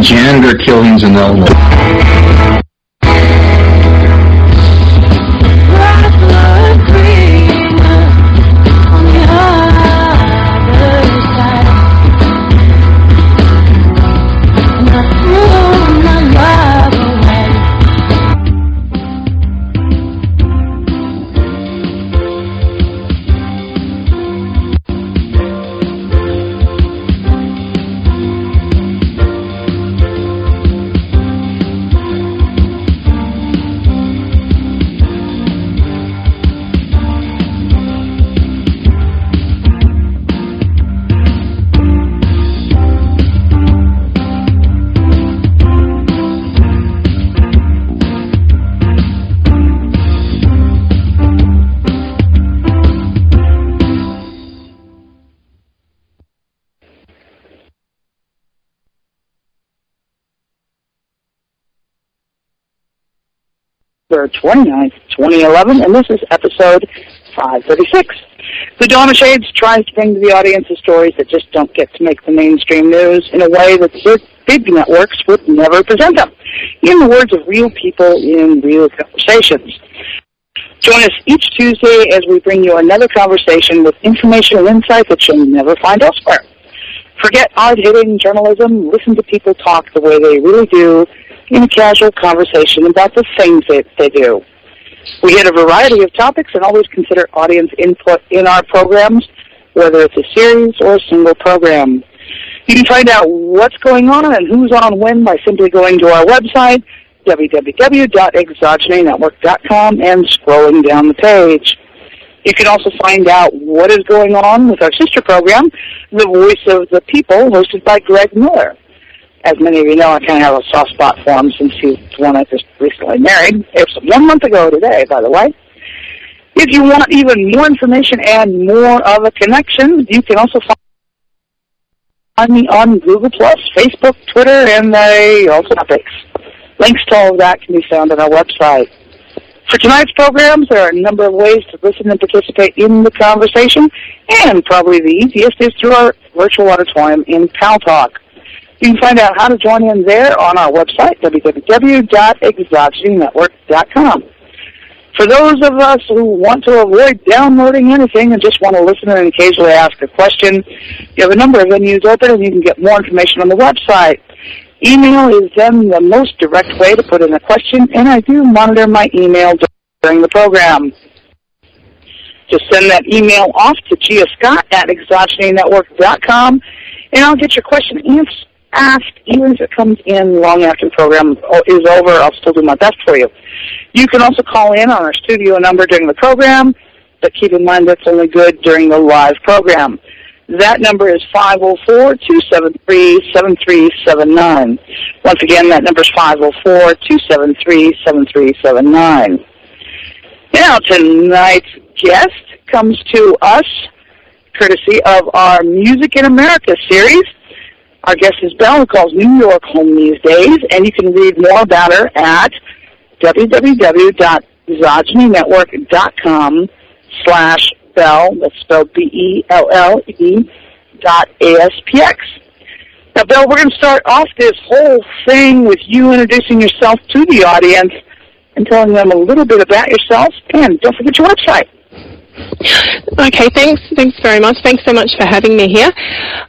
janitor killings in Illinois. October 29th, 2011, and this is episode 536. The Dawn of Shades tries to bring to the audience the stories that just don't get to make the mainstream news in a way that the big networks would never present them, in the words of real people in real conversations. Join us each Tuesday as we bring you another conversation with information and insight that you'll never find elsewhere. Forget hard-hitting journalism. Listen to people talk the way they really do in a casual conversation about the things that they do. We hit a variety of topics and always consider audience input in our programs, whether it's a series or a single program. You can find out what's going on and who's on when by simply going to our website, www.exogenynetwork.com, and scrolling down the page. You can also find out what is going on with our sister program, The Voice of the People, hosted by Greg Miller. As many of you know, I kind of have a soft spot for him since he's the one I just recently married. It was 1 month ago today, by the way. If you want even more information and more of a connection, you can also find me on Google+, Facebook, Twitter, and also topics. Links to all of that can be found on our website. For tonight's programs, there are a number of ways to listen and participate in the conversation, and probably the easiest is through our virtual auditorium in Paltalk. You can find out how to join in there on our website, www.exogenynetwork.com. For those of us who want to avoid downloading anything and just want to listen and occasionally ask a question, you have a number of venues open and you can get more information on the website. Email is then the most direct way to put in a question, and I do monitor my email during the program. Just send that email off to giascott@exogenynetwork.com, and I'll get your question asked even if it comes in long after the program is over. I'll still do my best for you. You can also call in on our studio number during the program, but keep in mind that's only good during the live program. That number is 504-273-7379. Once again, that number is 504-273-7379. Now, tonight's guest comes to us courtesy of our Music in America series. Our guest is Belle, who calls New York home these days, and you can read more about her at www.exogenynetwork.com/Belle, that's spelled BELLE.ASPX. Now, Belle, we're going to start off this whole thing with you introducing yourself to the audience and telling them a little bit about yourself, and don't forget your website. Okay, thanks very much. Thanks so much for having me here.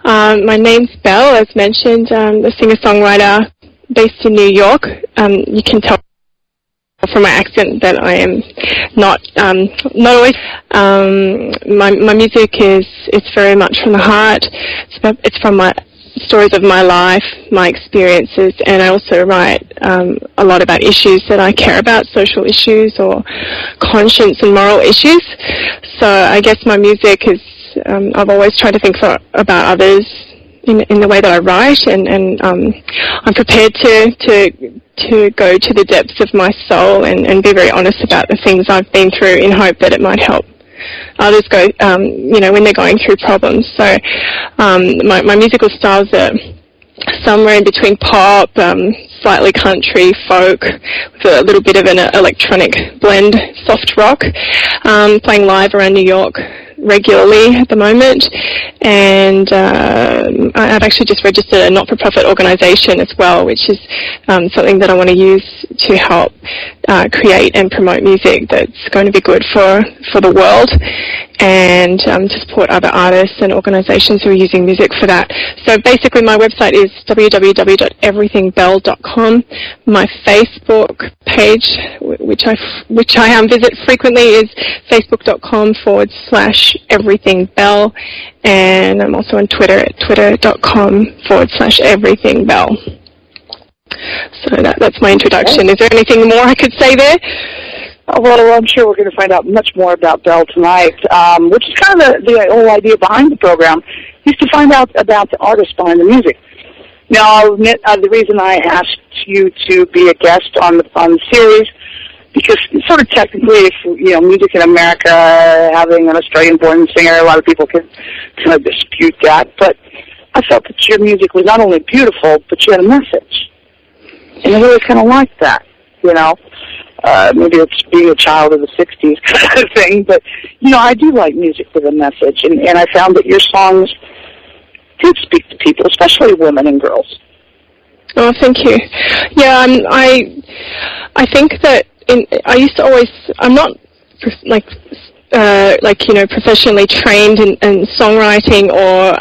My name's Belle, as mentioned, the singer-songwriter based in New York. You can tell from my accent that I am not always. My music it's very much from the heart. It's from my stories of my life, my experiences, and I also write a lot about issues that I care about, social issues or conscience and moral issues. So I guess my music is, I've always tried to think about others in the way that I write, and I'm prepared to go to the depths of my soul and be very honest about the things I've been through in hope that it might help others go, when they're going through problems. So my musical styles are somewhere in between pop, slightly country, folk, with a little bit of an electronic blend, soft rock, playing live around New York regularly at the moment, and I've actually just registered a not-for-profit organisation as well, which is something that I want to use to help create and promote music that's going to be good for the world, and to support other artists and organisations who are using music for that. So basically my website is www.everythingbell.com. My Facebook page, which I visit frequently, is facebook.com/everythingbell, and I'm also on Twitter at twitter.com/everythingbell. So that's my introduction. Is there anything more I could say there? Well, I'm sure we're going to find out much more about Bell tonight, which is kind of the whole idea behind the program, is to find out about the artists behind the music. Now, I'll admit the reason I asked you to be a guest on the series, because sort of technically, if, Music in America, having an Australian-born singer, a lot of people can kind of dispute that, but I felt that your music was not only beautiful, but you had a message. And I really kind of liked that, maybe it's being a child of the 60s kind of thing, but, I do like music with a message, and I found that your songs did speak to people, especially women and girls. Oh, thank you. Yeah, I think that I used to always, I'm not professionally trained in songwriting or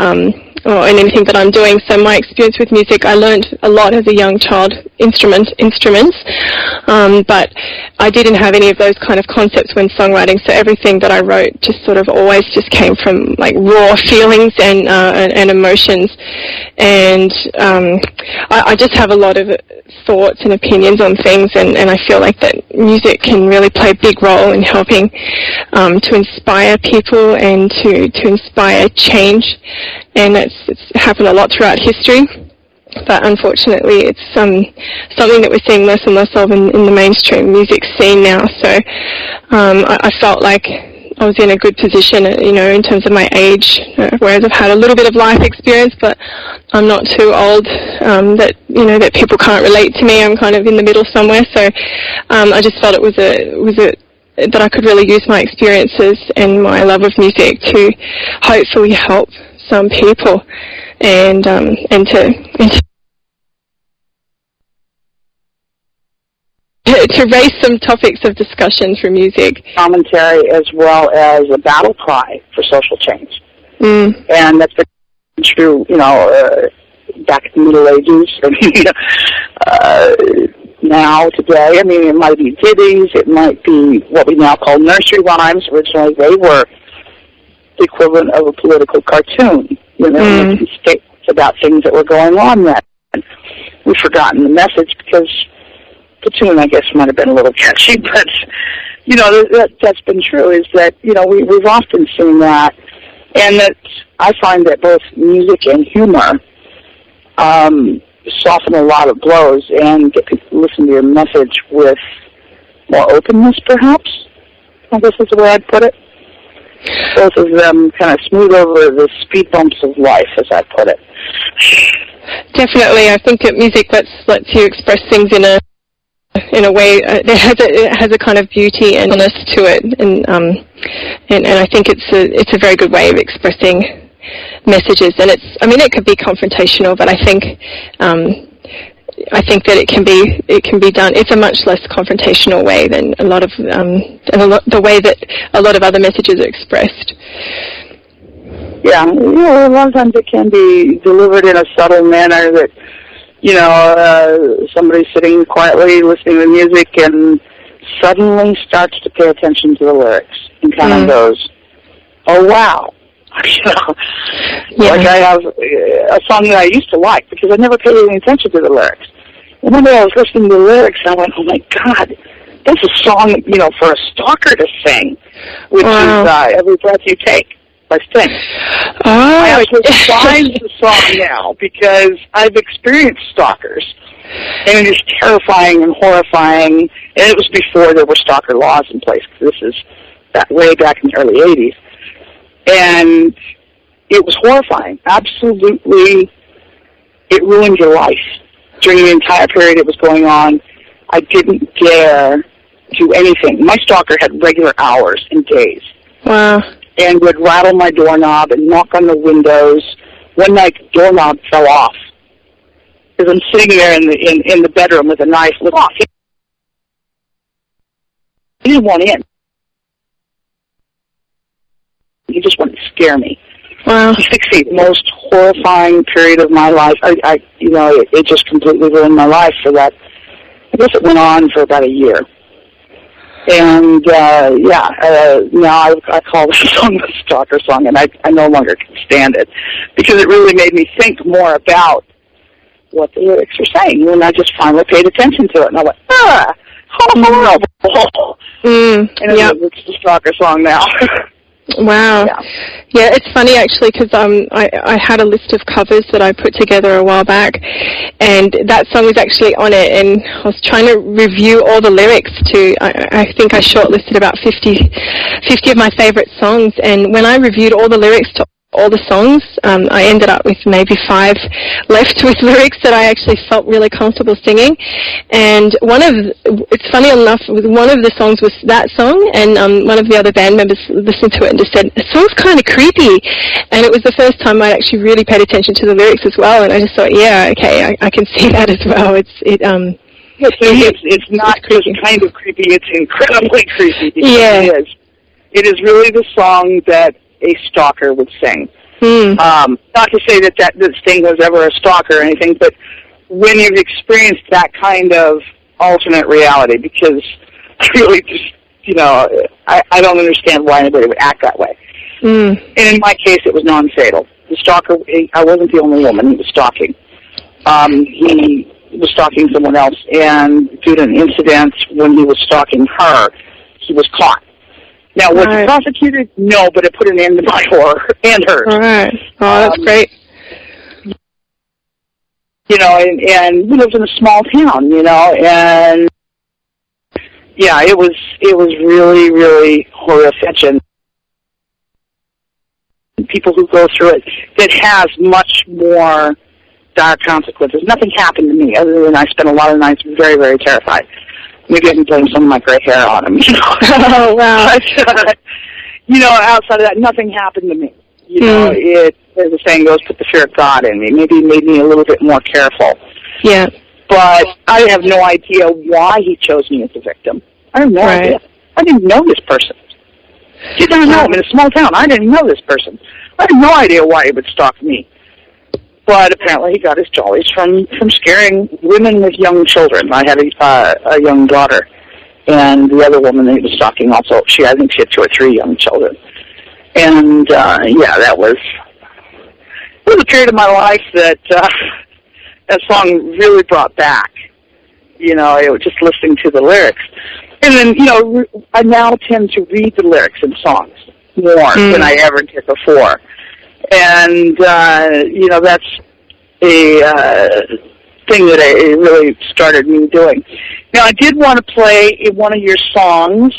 in anything that I'm doing. So my experience with music, I learned a lot as a young child, instruments, but I didn't have any of those kind of concepts when songwriting. So everything that I wrote just sort of always just came from like raw feelings and emotions. And I just have a lot of thoughts and opinions on things, and I feel like that music can really play a big role in helping to inspire people and to inspire change. And it's happened a lot throughout history, but unfortunately it's something that we're seeing less and less of in the mainstream music scene now. So I felt like I was in a good position, in terms of my age, whereas I've had a little bit of life experience, but I'm not too old that people can't relate to me. I'm kind of in the middle somewhere. So I just felt it was that I could really use my experiences and my love of music to hopefully help some people, and to raise some topics of discussion through music. Commentary as well as a battle cry for social change. And that's been true, back in the Middle Ages, now, today. I mean, it might be ditties, it might be what we now call nursery rhymes. Originally, they were the equivalent of a political cartoon, making statements about things that were going on then. We've forgotten the message because the tune, I guess, might have been a little catchy, but, that's been true, is that, we've often seen that, and that I find that both music and humor soften a lot of blows and get people to listen to your message with more openness, perhaps, I guess is the way I'd put it. Both of them kind of smooth over the speed bumps of life, as I put it. Definitely, I think that music lets you express things in a way it has a kind of beauty and honest to it, and I think it's a very good way of expressing messages. And it could be confrontational, but I think that it can be done. It's a much less confrontational way than the way that a lot of other messages are expressed. Yeah, a lot of times it can be delivered in a subtle manner that, somebody's sitting quietly listening to music and suddenly starts to pay attention to the lyrics and kind of goes, oh, wow. Like I have a song that I used to like because I never paid any attention to the lyrics. And one day I was listening to the lyrics and I went, oh my God, that's a song, for a stalker to sing, which is Every Breath You Take by Sting. I actually despise the song now because I've experienced stalkers. And it is terrifying and horrifying. And it was before there were stalker laws in place. This is way back in the early 80s. And it was horrifying. Absolutely, it ruined your life. During the entire period it was going on, I didn't dare do anything. My stalker had regular hours and days. Wow. and would rattle my doorknob and knock on the windows. One night, the doorknob fell off because I'm sitting there in the bedroom with a knife. Look off. He didn't want in. He just wanted to scare me. Wow. 6 feet, the most horrifying period of my life. It just completely ruined my life for that. I guess it went on for about a year. And, now I call this song the stalker song, and I no longer can stand it because it really made me think more about what the lyrics are saying. And I just finally paid attention to it, and I went, how horrible. And it's the stalker song now. Wow. Yeah, it's funny actually because I had a list of covers that I put together a while back, and that song was actually on it, and I was trying to review all the lyrics to, I think I shortlisted about 50 of my favorite songs, and when I reviewed all the lyrics to all the songs, I ended up with maybe 5 left with lyrics that I actually felt really comfortable singing. And it's funny enough, one of the songs was that song, and one of the other band members listened to it and just said, the song's kind of creepy. And it was the first time I actually really paid attention to the lyrics as well, and I just thought, yeah, okay, I can see that as well. It's not just kind of creepy, it's incredibly creepy. Yeah. It is really the song that a stalker would sing. Not to say that Sting was ever a stalker or anything, but when you've experienced that kind of alternate reality, because I really just, I don't understand why anybody would act that way. And in my case, it was non-fatal. The stalker, I wasn't the only woman he was stalking. He was stalking someone else, and due to an incident when he was stalking her, he was caught. Now, was he prosecuted? No, but it put an end to my horror and hers. All right. Oh, that's great. And we lived in a small town, and yeah, it was really, really horrific. And people who go through it, that has much more dire consequences. Nothing happened to me other than I spent a lot of nights very, very terrified. Maybe I can blame some of my gray hair on him, Oh, wow. But, outside of that, nothing happened to me. It, as the saying goes, put the fear of God in me. Maybe made me a little bit more careful. Yeah. But I have no idea why he chose me as a victim. I have no idea. I didn't know this person. You don't know. I'm in a small town. I didn't know this person. I had no idea why he would stalk me. But apparently he got his jollies from scaring women with young children. I had a young daughter, and the other woman that he was stalking also, I think she had 2 or 3 young children. And, that was a period of my life that that song really brought back. It was just listening to the lyrics. And then, I now tend to read the lyrics in songs more than I ever did before. And, that's a thing that it really started me doing. Now, I did want to play one of your songs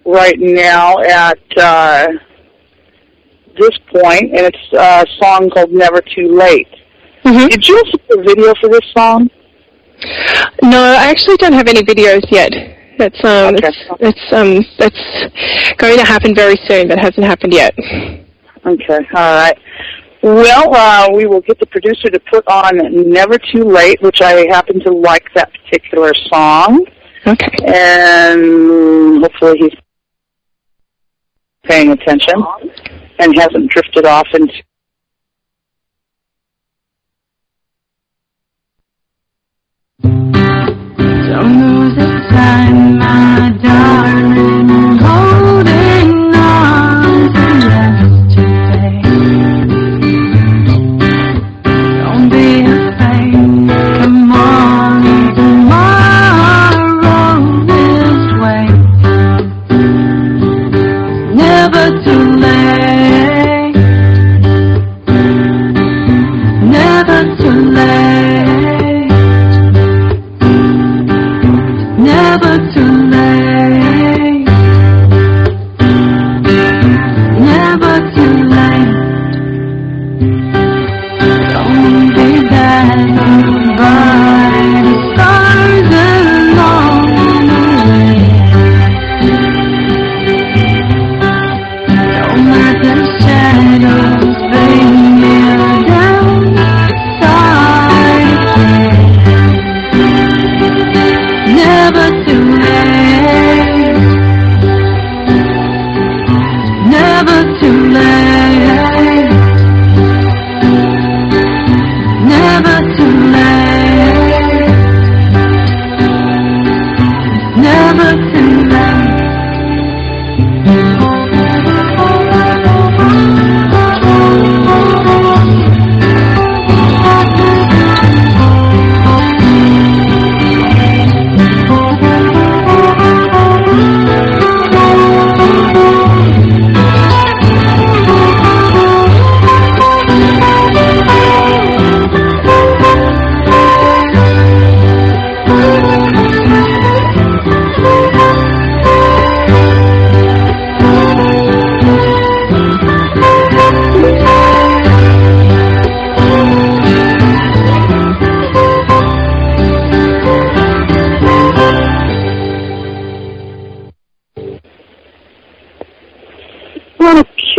right now at this point, and it's a song called Never Too Late. Mm-hmm. Did you see the video for this song? No, I actually don't have any videos yet. That's going to happen very soon, but hasn't happened yet. Okay, all right. Well, we will get the producer to put on Never Too Late, which I happen to like that particular song. Okay. And hopefully he's paying attention and hasn't drifted off into... Don't lose the time, my darling, holding on to yesterday. Don't be afraid, come on, tomorrow this way. Never too late, never too late. Never too late, never too late. Don't be dazzled by the stars along the way.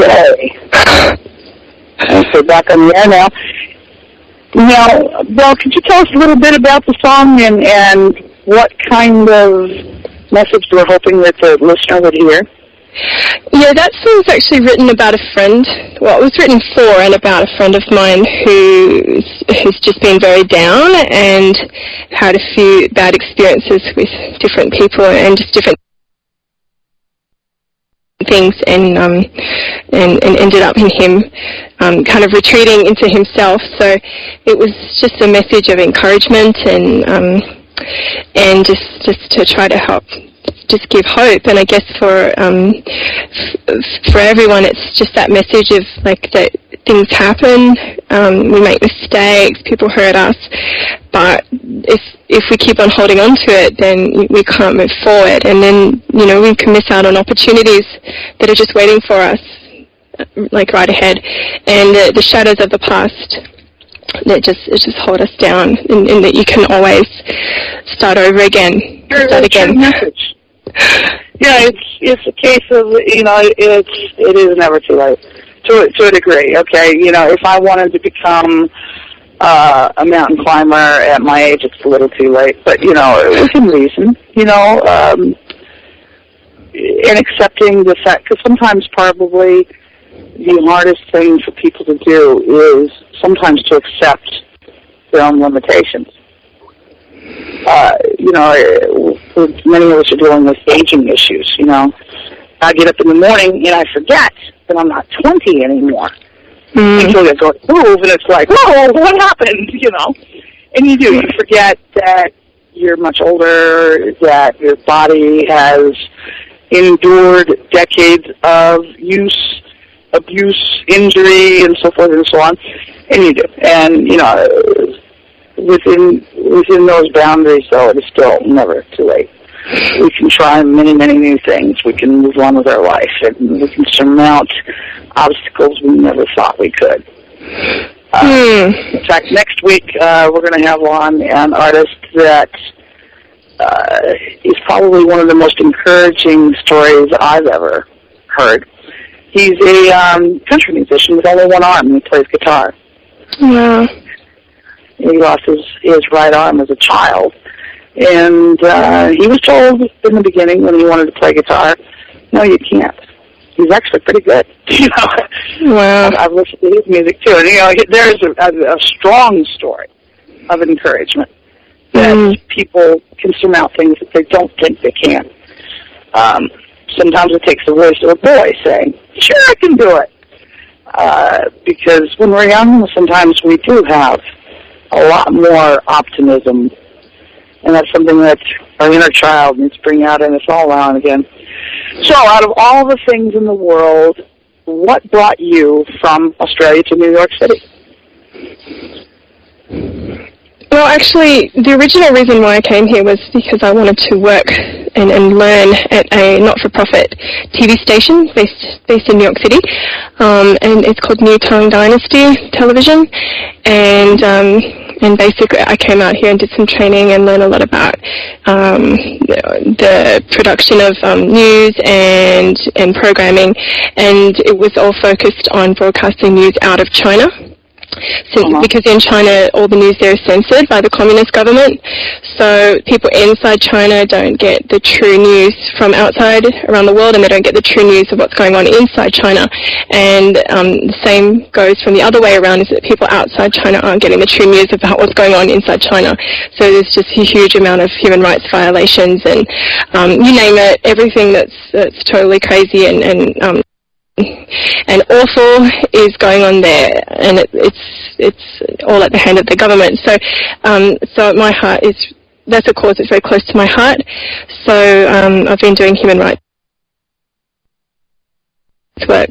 Okay. So back on the air now. Now, Bill, could you tell us a little bit about the song and what kind of message we're hoping that the listener would hear? Yeah, that song's actually written about a friend. Well, it was written for and about a friend of mine who's just been very down and had a few bad experiences with different people and just different things, and ended up in him kind of retreating into himself. So it was just a message of encouragement and just to try to help, just give hope. And I guess for everyone, it's just that message of like that things happen, we make mistakes, people hurt us, but if we keep on holding on to it, then we can't move forward, and then we can miss out on opportunities that are just waiting for us, like right ahead, and the shadows of the past that just hold us down, and that you can always start over again. Start again. Message. Yeah, it's a case of it is never too late to a degree. Okay, if I wanted to become a mountain climber at my age, it's a little too late. But within reason, and accepting the fact, because sometimes probably the hardest thing for people to do is sometimes to accept their own limitations. Many of us are dealing with aging issues, I get up in the morning and I forget that I'm not 20 anymore. Until you go to move and it's like, whoa, what happened, And you do. You forget that you're much older, that your body has endured decades of use, abuse, injury, and so forth and so on. And you do. And, within those boundaries, though, it is still never too late. We can try many, many new things. We can move on with our life, and we can surmount obstacles we never thought we could. In fact, next week we're going to have on an artist that is probably one of the most encouraging stories I've ever heard. He's a country musician with only one arm, and he plays guitar. Wow. He lost his right arm as a child. And he was told in the beginning when he wanted to play guitar, no, you can't. He's actually pretty good. Wow. I've listened to his music too. And, there's a strong story of encouragement that people can surmount things that they don't think they can. Sometimes it takes the voice of a boy saying, sure, I can do it. Because when we're young, sometimes we do have a lot more optimism, and that's something that our inner child needs to bring out in us all now and again. So out of all the things in the world, what brought you from Australia to New York City? Well, actually, the original reason why I came here was because I wanted to work and learn at a not-for-profit TV station based in New York City, and it's called New Tang Dynasty Television, and basically I came out here and did some training and learned a lot about the production of news and programming, and it was all focused on broadcasting news out of China. Because in China, all the news there is censored by the communist government, so people inside China don't get the true news from outside around the world, and they don't get the true news of what's going on inside China. And the same goes from the other way around, is that people outside China aren't getting the true news about what's going on inside China. So there's just a huge amount of human rights violations, and you name it, everything that's totally crazy and awful is going on there, and it's all at the hand of the government. So my heart that's a cause that's very close to my heart. So I've been doing human rights work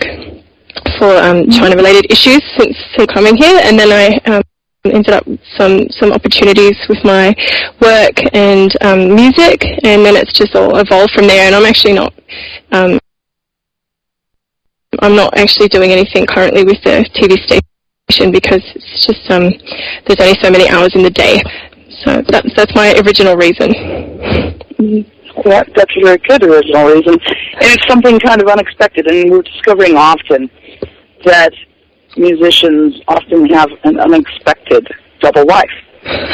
for China-related issues since coming here, and then I ended up some opportunities with my work and music, and then it's just all evolved from there. And I'm actually not. I'm not actually doing anything currently with the TV station because it's just there's only so many hours in the day. So that's my original reason. That's a very good original reason, and it's something kind of unexpected. And we're discovering often that musicians often have an unexpected double life,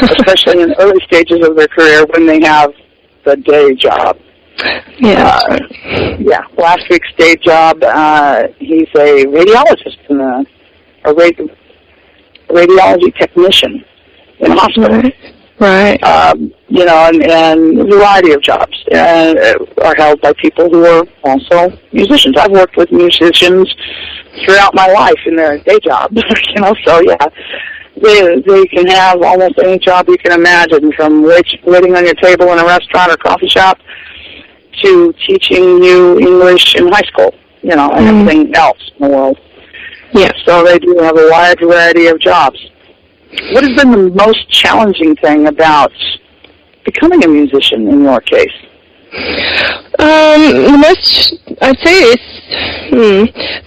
especially in early stages of their career when they have the day job. Yeah. Last week's day job, he's a radiologist and a radiology technician in a hospital. Right. And a variety of jobs are held by people who are also musicians. I've worked with musicians throughout my life in their day job, so yeah. They can have almost any job you can imagine, from waiting on your table in a restaurant or coffee shop to teaching you English in high school, and everything else in the world. Yeah. So they do have a wide variety of jobs. What has been the most challenging thing about becoming a musician in your case? The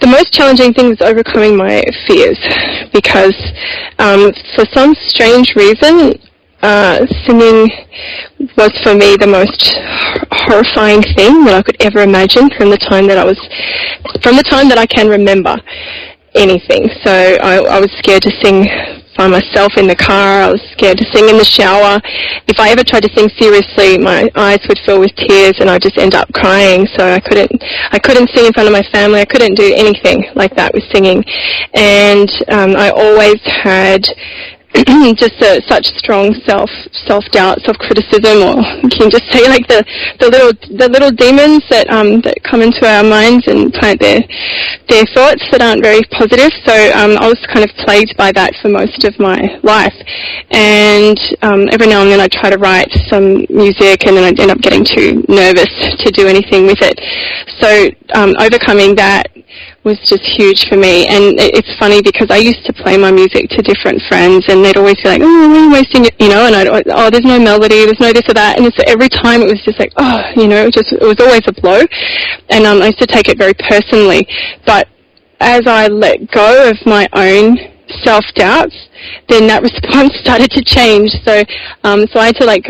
most challenging thing is overcoming my fears, because for some strange reason, singing was for me the most horrifying thing that I could ever imagine from the time that I can remember anything. So I was scared to sing by myself in the car. I was scared to sing in the shower. If I ever tried to sing seriously, my eyes would fill with tears and I'd just end up crying. So I couldn't sing in front of my family. I couldn't do anything like that with singing. And I always had just such strong self-doubt, self-criticism, or you can just say like the little demons that come into our minds and plant their thoughts that aren't very positive. So I was kind of plagued by that for most of my life. And every now and then I try to write some music, and then I'd end up getting too nervous to do anything with it. So overcoming that was just huge for me. And it's funny because I used to play my music to different friends, and they'd always be like, "Oh, why are you wasting it?" And oh, there's no melody, there's no this or that. And so every time it was just like, it was always a blow. And I used to take it very personally. But as I let go of my own self-doubts, then that response started to change. So I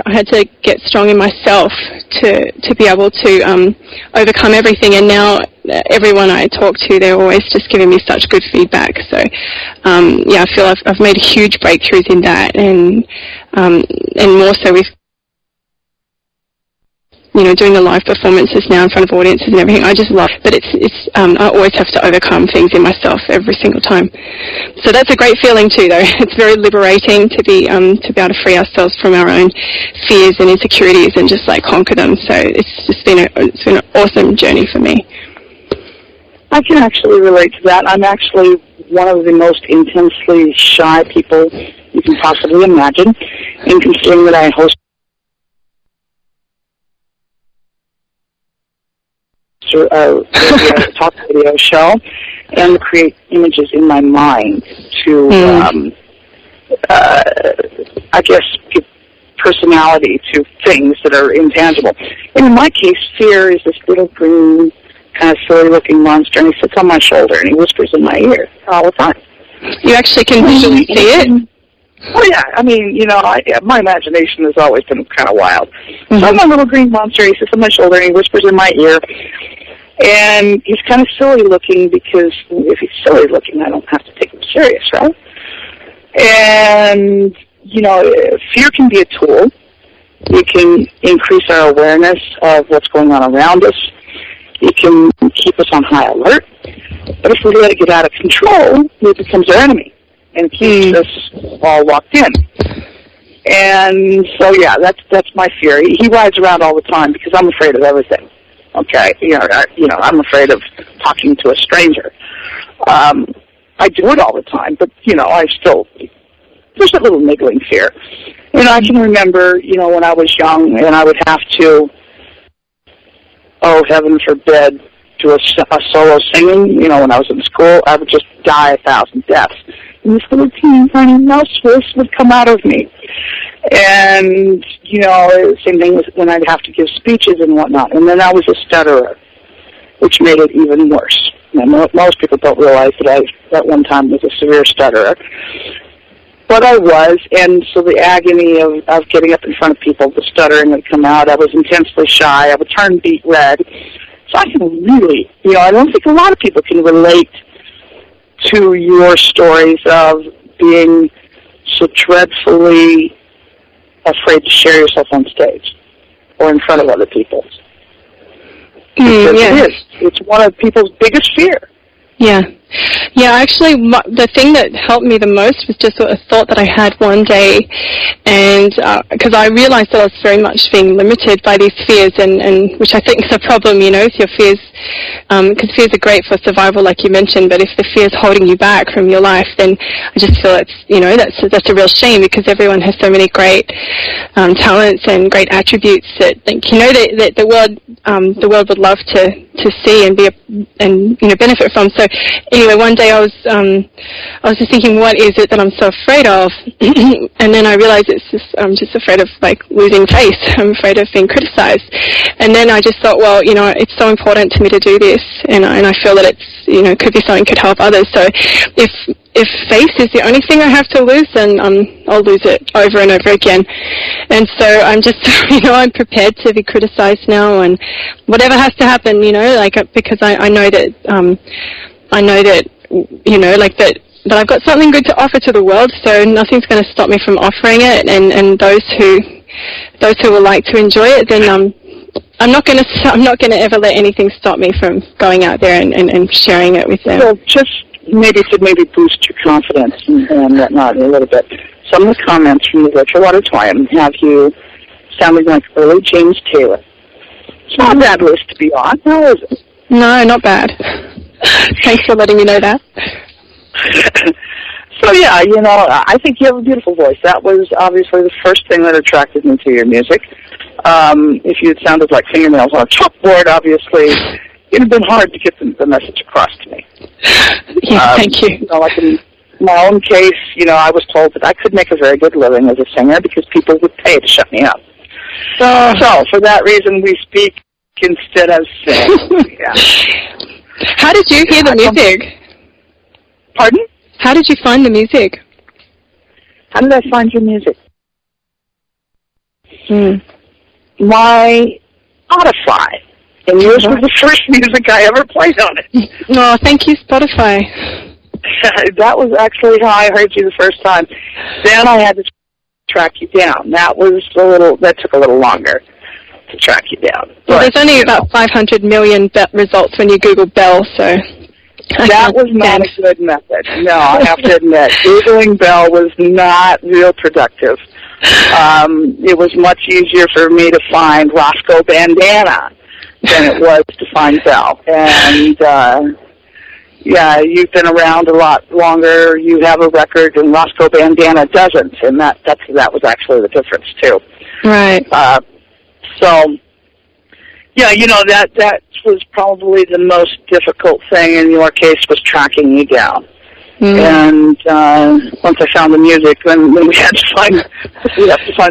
had to get strong in myself to be able to overcome everything. And now everyone I talk to, they're always just giving me such good feedback. So I feel I've made huge breakthroughs in that, and more so with doing the live performances now in front of audiences and everything. I just love it. But it's I always have to overcome things in myself every single time. So that's a great feeling too, though. It's very liberating to be able to free ourselves from our own fears and insecurities and just conquer them. So it's been an awesome journey for me. I can actually relate to that. I'm actually one of the most intensely shy people you can possibly imagine, and considering that I host a talk radio show and create images in my mind to, I guess, give personality to things that are intangible. And in my case, fear is this little green, kind of silly-looking monster, and he sits on my shoulder and he whispers in my ear all the time. You actually can visually see it? Oh, yeah. I mean, my imagination has always been kind of wild. Mm-hmm. So I'm a little green monster. He sits on my shoulder and he whispers in my ear. And he's kind of silly-looking, because if he's silly-looking, I don't have to take him serious, right? And, fear can be a tool. It can increase our awareness of what's going on around us. It can keep us on high alert. But if we let it get out of control, it becomes our enemy and keeps us all locked in. And so, yeah, that's my fear. He rides around all the time because I'm afraid of everything. Okay, I'm afraid of talking to a stranger. I do it all the time, but there's a little niggling fear. I can remember, when I was young and I would have to, oh, heaven forbid, do a solo singing. When I was in school, I would just die 1,000 deaths. And this little teeny tiny mouse voice would come out of me. And, same thing when I'd have to give speeches and whatnot. And then I was a stutterer, which made it even worse. Most people don't realize that I, at one time, was a severe stutterer. But I was, and so the agony of getting up in front of people, the stuttering would come out. I was intensely shy. I would turn beet red. So I can really, I don't think a lot of people can relate to your stories of being so dreadfully afraid to share yourself on stage or in front of other people. Because it is. It's one of people's biggest fear. Yeah. Yeah, actually, the thing that helped me the most was just a thought that I had one day, and because I realized that I was very much being limited by these fears, and which I think is a problem, with your fears, because fears are great for survival, like you mentioned, but if the fear is holding you back from your life, then I just feel that's a real shame, because everyone has so many great talents and great attributes that the world would love to see and benefit from. So anyway, one day I was just thinking, what is it that I'm so afraid of? And then I realized I'm just afraid of losing face. I'm afraid of being criticized. And then I just thought, well, it's so important to me to do this, and I feel that it's could be something could help others. So if face is the only thing I have to lose, then I'll lose it over and over again. And so I'm just, I'm prepared to be criticized now, and whatever has to happen, because I know that, that I've got something good to offer to the world, so nothing's going to stop me from offering it, and those who would like to enjoy it, then I'm not going to ever let anything stop me from going out there and sharing it with them. Well, just maybe boost your confidence and whatnot a little bit. Some of the comments from the virtual auditorium have you sounding like early James Taylor. It's not a bad list to be on. How is it? No, not bad. Thanks for letting me know that. So yeah, I think you have a beautiful voice. That was obviously the first thing that attracted me to your music. If you had sounded like fingernails on a chalkboard, obviously, it would have been hard to get the message across to me. Yeah, thank you. Like in my own case, I was told that I could make a very good living as a singer because people would pay to shut me up. So for that reason, we speak instead of sing. Yeah. How did you hear the music? Pardon? How did you find the music? How did I find your music? My Spotify. And yours was the first music I ever played on it. Oh, thank you, Spotify. That was actually how I heard you the first time. Then I had to track you down. That took a little longer to track you down. Well, there's only about 500 million results when you Google Bell, so... That was not a good method. No, I have to admit. Googling Bell was not real productive. It was much easier for me to find Roscoe Bandana than it was to find Bell. And, you've been around a lot longer. You have a record, and Roscoe Bandana doesn't. And that was actually the difference, too. Right. That was probably the most difficult thing in your case was tracking you down. And once I found the music, then we have to find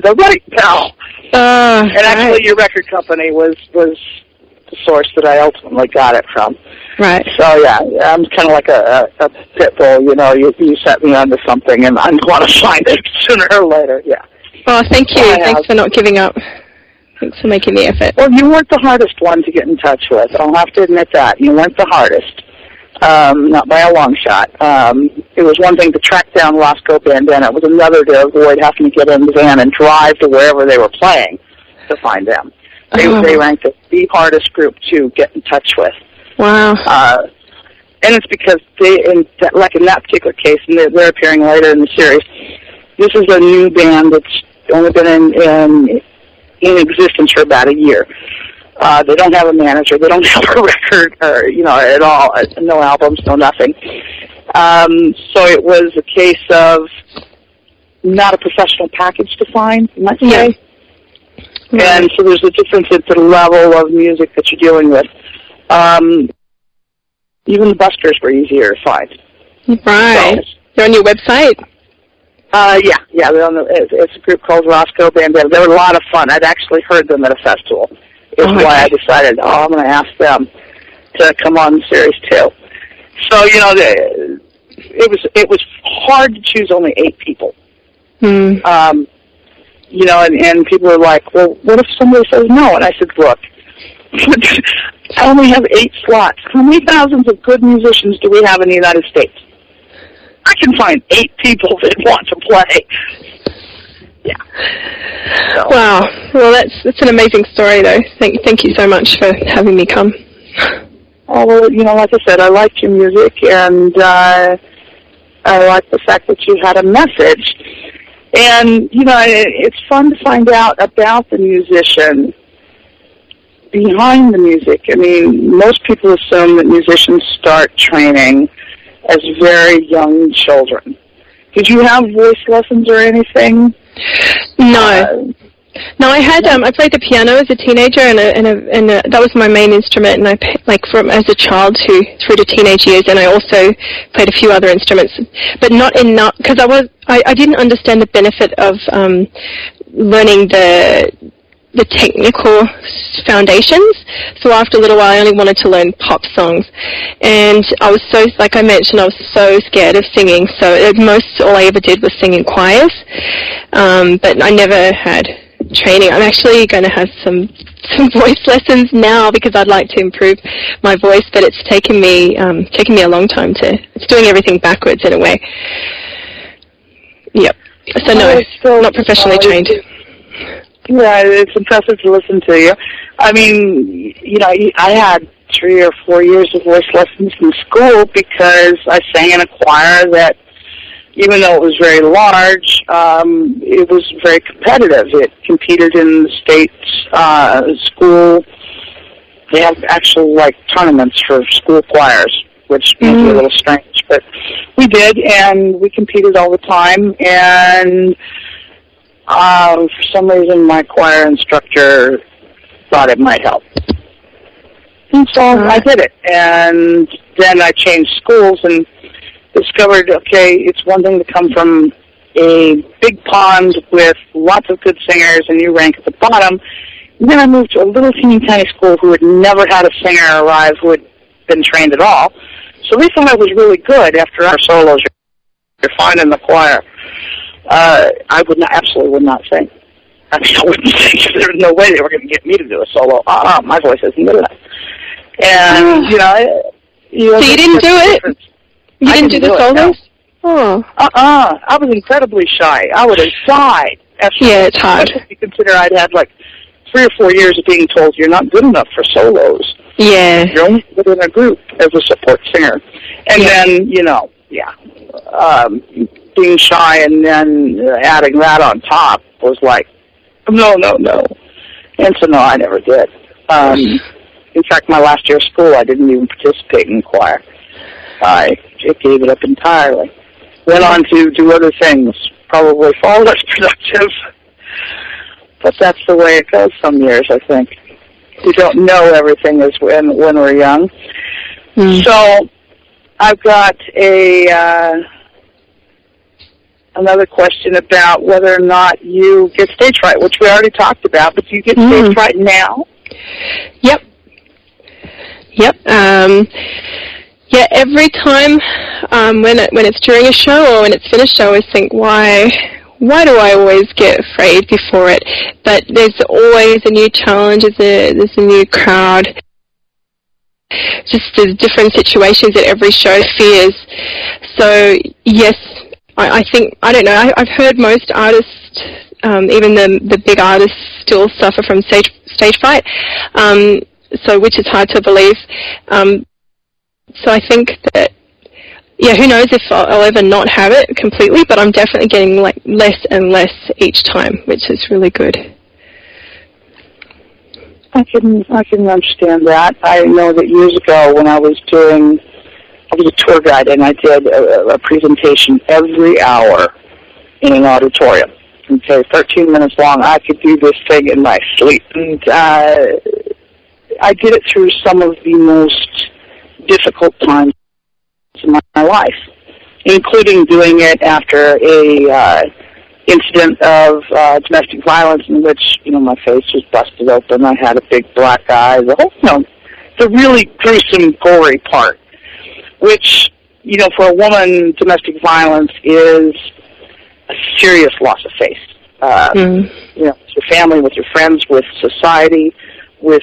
the right Bell. And actually, your record company was the source that I ultimately got it from. Right. So yeah, I'm kind of like a pit bull. You set me onto something, and I'm going to find it sooner or later. Yeah. Oh, thank you. Thanks for not giving up. Thanks for making the effort. Well, you weren't the hardest one to get in touch with. I'll have to admit that. You weren't the hardest. Not by a long shot. It was one thing to track down Roscoe Bandana. It was another to avoid having to get in the van and drive to wherever they were playing to find them. They ranked as the hardest group to get in touch with. Wow. And it's because in that particular case, and they're appearing later in the series, this is a new band that's only been in existence for about a year. They don't have a manager. They don't have a record, at all. No albums, no nothing. So it was a case of not a professional package to find, you might say. Yeah. And so there's a difference at the level of music that you're dealing with. Even the buskers were easier to find. Right. So, they're on your website? Yeah. It's a group called Roscoe Bandana. They were a lot of fun. I'd actually heard them at a festival. Is why I decided, I'm going to ask them to come on the series too. So it was hard to choose only 8 people. And people were like, well, what if somebody says no? And I said, look, I only have 8 slots. How many thousands of good musicians do we have in the United States? I can find 8 people that want to play. Yeah. So. Wow. Well, that's an amazing story, though. Thank you so much for having me come. Oh, well, like I said, I liked your music, and I like the fact that you had a message. And, it's fun to find out about the musician behind the music. I mean, most people assume that musicians start training as very young children. Did you have voice lessons or anything? No. No, I had. I played the piano as a teenager, and that was my main instrument. And I from as a child through to teenage years, and I also played a few other instruments, but not enough because I didn't understand the benefit of learning the technical foundations. So after a little while, I only wanted to learn pop songs, and I was so, like I mentioned, I was so scared of singing. So at most, all I ever did was sing in choirs, but I never had training. I'm actually going to have some voice lessons now because I'd like to improve my voice, but it's taken me a long time it's doing everything backwards in a way. Yep. So no, not professionally trained. Yeah, it's impressive to listen to you. I mean, I had 3 or 4 years of voice lessons in school because I sang in a choir that, even though it was very large, it was very competitive. It competed in the state school. They have actual tournaments for school choirs, which may be a little strange, but we did, and we competed all the time. And for some reason, my choir instructor thought it might help, and so I did it. And then I changed schools and discovered, okay, it's one thing to come from a big pond with lots of good singers and you rank at the bottom. And then I moved to a little teeny tiny school who had never had a singer arrive who had been trained at all. So they thought I was really good after our solos. You're fine in the choir. I absolutely would not sing. I mean, I wouldn't sing. There was no way they were going to get me to do a solo. My voice isn't good enough. And, so you didn't do it? You didn't do the solos? No. I was incredibly shy. I would have died. Yeah, it's hard. Especially if you consider I'd had 3 or 4 years of being told you're not good enough for solos. Yeah. You're only good in a group as a support singer. And then, being shy and then adding that on top was no. And so, no, I never did. In fact, my last year of school, I didn't even participate in choir. I gave it up entirely. Went on to do other things, probably far less productive. But that's the way it goes some years, I think. We don't know everything as when we're young. So I've got another question about whether or not you get stage fright, which we already talked about, but do you get stage fright now? Yep. Yeah, every time when it's during a show or when it's finished, I always think, why do I always get afraid before it? But there's always a new challenge, there's a new crowd. Just there's different situations at every show, fears. So, yes, I think, I don't know, I've heard most artists, even the big artists, still suffer from stage fright, so which is hard to believe. So I think that, who knows if I'll ever not have it completely, but I'm definitely getting less and less each time, which is really good. I can understand that. I know that years ago when I was a tour guide, and I did a presentation every hour in an auditorium. Okay, 13 minutes long. I could do this thing in my sleep. And I did it through some of the most difficult times in my life, including doing it after a incident of domestic violence in which, my face was busted open. I had a big black eye. The really gruesome, gory part, which, for a woman, domestic violence is a serious loss of face. With your family, with your friends, with society, with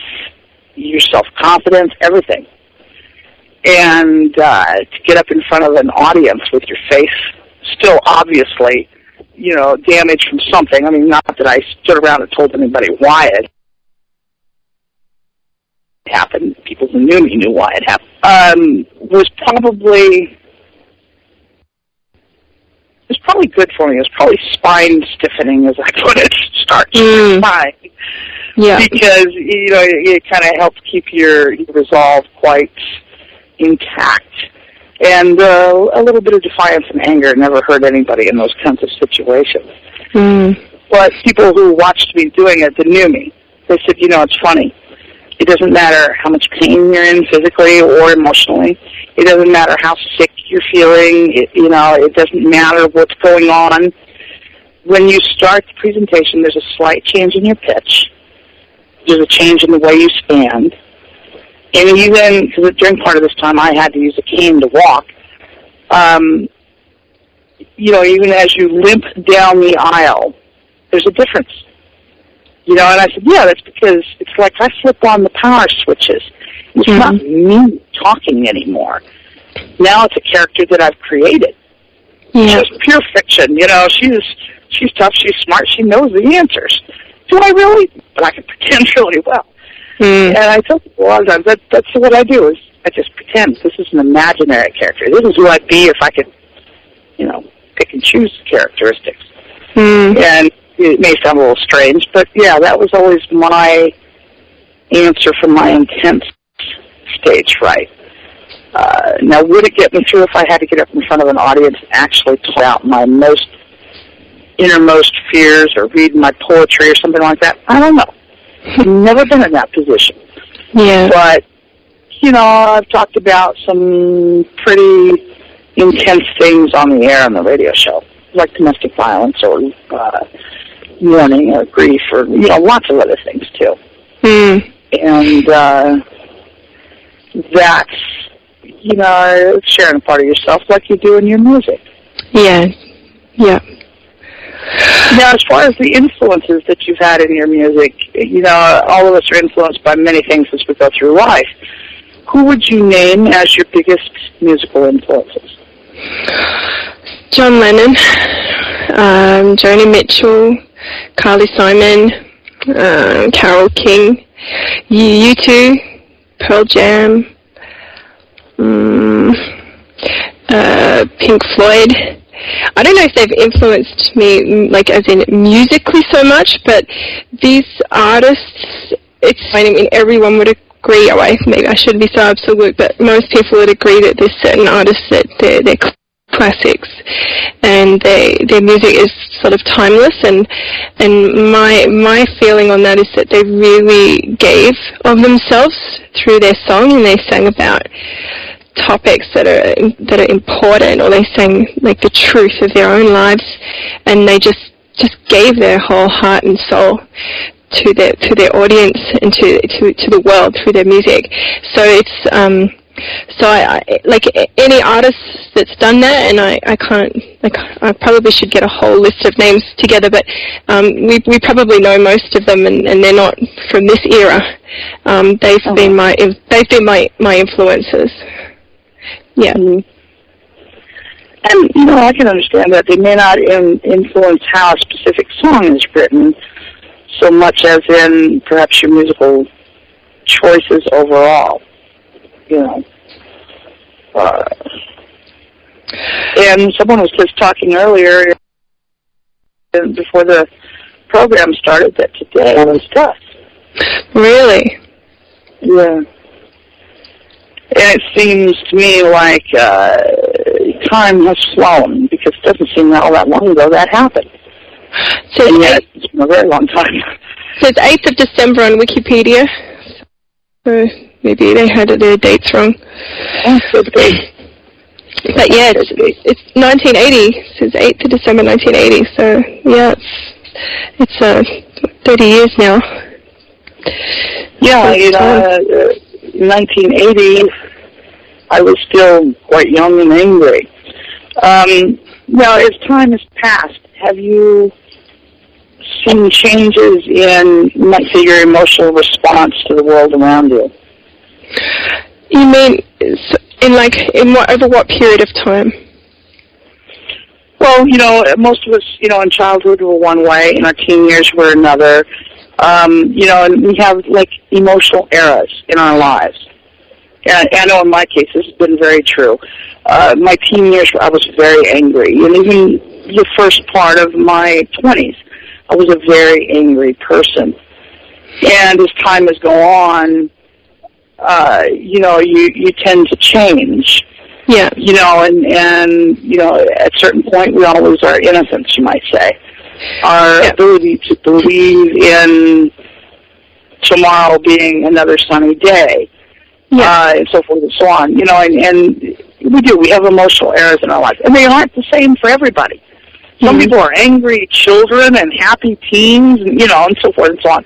your self-confidence, everything. and to get up in front of an audience with your face still obviously, damaged from something. I mean, not that I stood around and told anybody why it happened. People who knew me knew why it happened. Was probably good for me. It was probably spine stiffening, as I put it, start spine. Yeah. Because, it kind of helps keep your resolve quite intact. And a little bit of defiance and anger never hurt anybody in those kinds of situations. But people who watched me doing it that knew me, they said, it's funny. It doesn't matter how much pain you're in physically or emotionally. It doesn't matter how sick you're feeling. It doesn't matter what's going on. When you start the presentation, there's a slight change in your pitch. There's a change in the way you stand. And even, because during part of this time I had to use a cane to walk, even as you limp down the aisle, there's a difference. And I said, yeah, that's because it's like I flip on the power switches. It's not me talking anymore. Now it's a character that I've created. Yeah. She's pure fiction. She's tough, she's smart, she knows the answers. Do I really? But I can pretend really well. And I tell people a lot of times that's what I do is I just pretend. This is an imaginary character. This is who I'd be if I could, pick and choose characteristics. And it may sound a little strange, but yeah, that was always my answer for my intense stage fright. Now, would it get me through if I had to get up in front of an audience and actually talk out my innermost fears or read my poetry or something like that? I don't know. I've never been in that position. Yeah. But, I've talked about some pretty intense things on the air on the radio show, like domestic violence or mourning or grief or, lots of other things, too. And that's, sharing a part of yourself like you do in your music. Yeah. Yeah. Now, as far as the influences that you've had in your music, all of us are influenced by many things as we go through life. Who would you name as your biggest musical influences? John Lennon, Joni Mitchell, Carly Simon, Carole King, U2, Pearl Jam, Pink Floyd. I don't know if they've influenced me, like, as in musically so much, but these artists, everyone would agree, maybe I shouldn't be so absolute, but most people would agree that there's certain artists that they're classics, and their music is sort of timeless, and my feeling on that is that they really gave of themselves through their song, and they sang about topics that are important, or they sang like the truth of their own lives, and they just gave their whole heart and soul to their audience and to the world through their music. So it's so I like any artist that's done that, and I can't, like, I probably should get a whole list of names together, but we probably know most of them, and they're not from this era. They've been my influences. Yeah. And I can understand that they may not influence how a specific song is written so much as in perhaps your musical choices overall. And someone was just talking earlier before the program started that today was tough. Really? Yeah. And it seems to me like time has flown, because it doesn't seem all that long ago that happened. So and yet, it's been a very long time. So it's 8th of December on Wikipedia. So maybe they had their dates wrong. Oh, good date. But yeah, it's 1980. So it's 8th of December 1980. So yeah, it's 30 years now. Yeah, in 1980, I was still quite young and angry. Now, as time has passed, have you seen changes in, you might say, your emotional response to the world around you? You mean over what period of time? Well, most of us, in childhood were one way, in our teen years were another. And we have, emotional eras in our lives. And I know in my case this has been very true. My teen years, I was very angry. And even the first part of my 20s, I was a very angry person. And as time has gone on, you tend to change. Yeah. And at a certain point we all lose our innocence, you might say. Our ability to believe in tomorrow being another sunny day, and so forth and so on. And we do. We have emotional eras in our life, and they aren't the same for everybody. Some people are angry children and happy teens, and so forth and so on.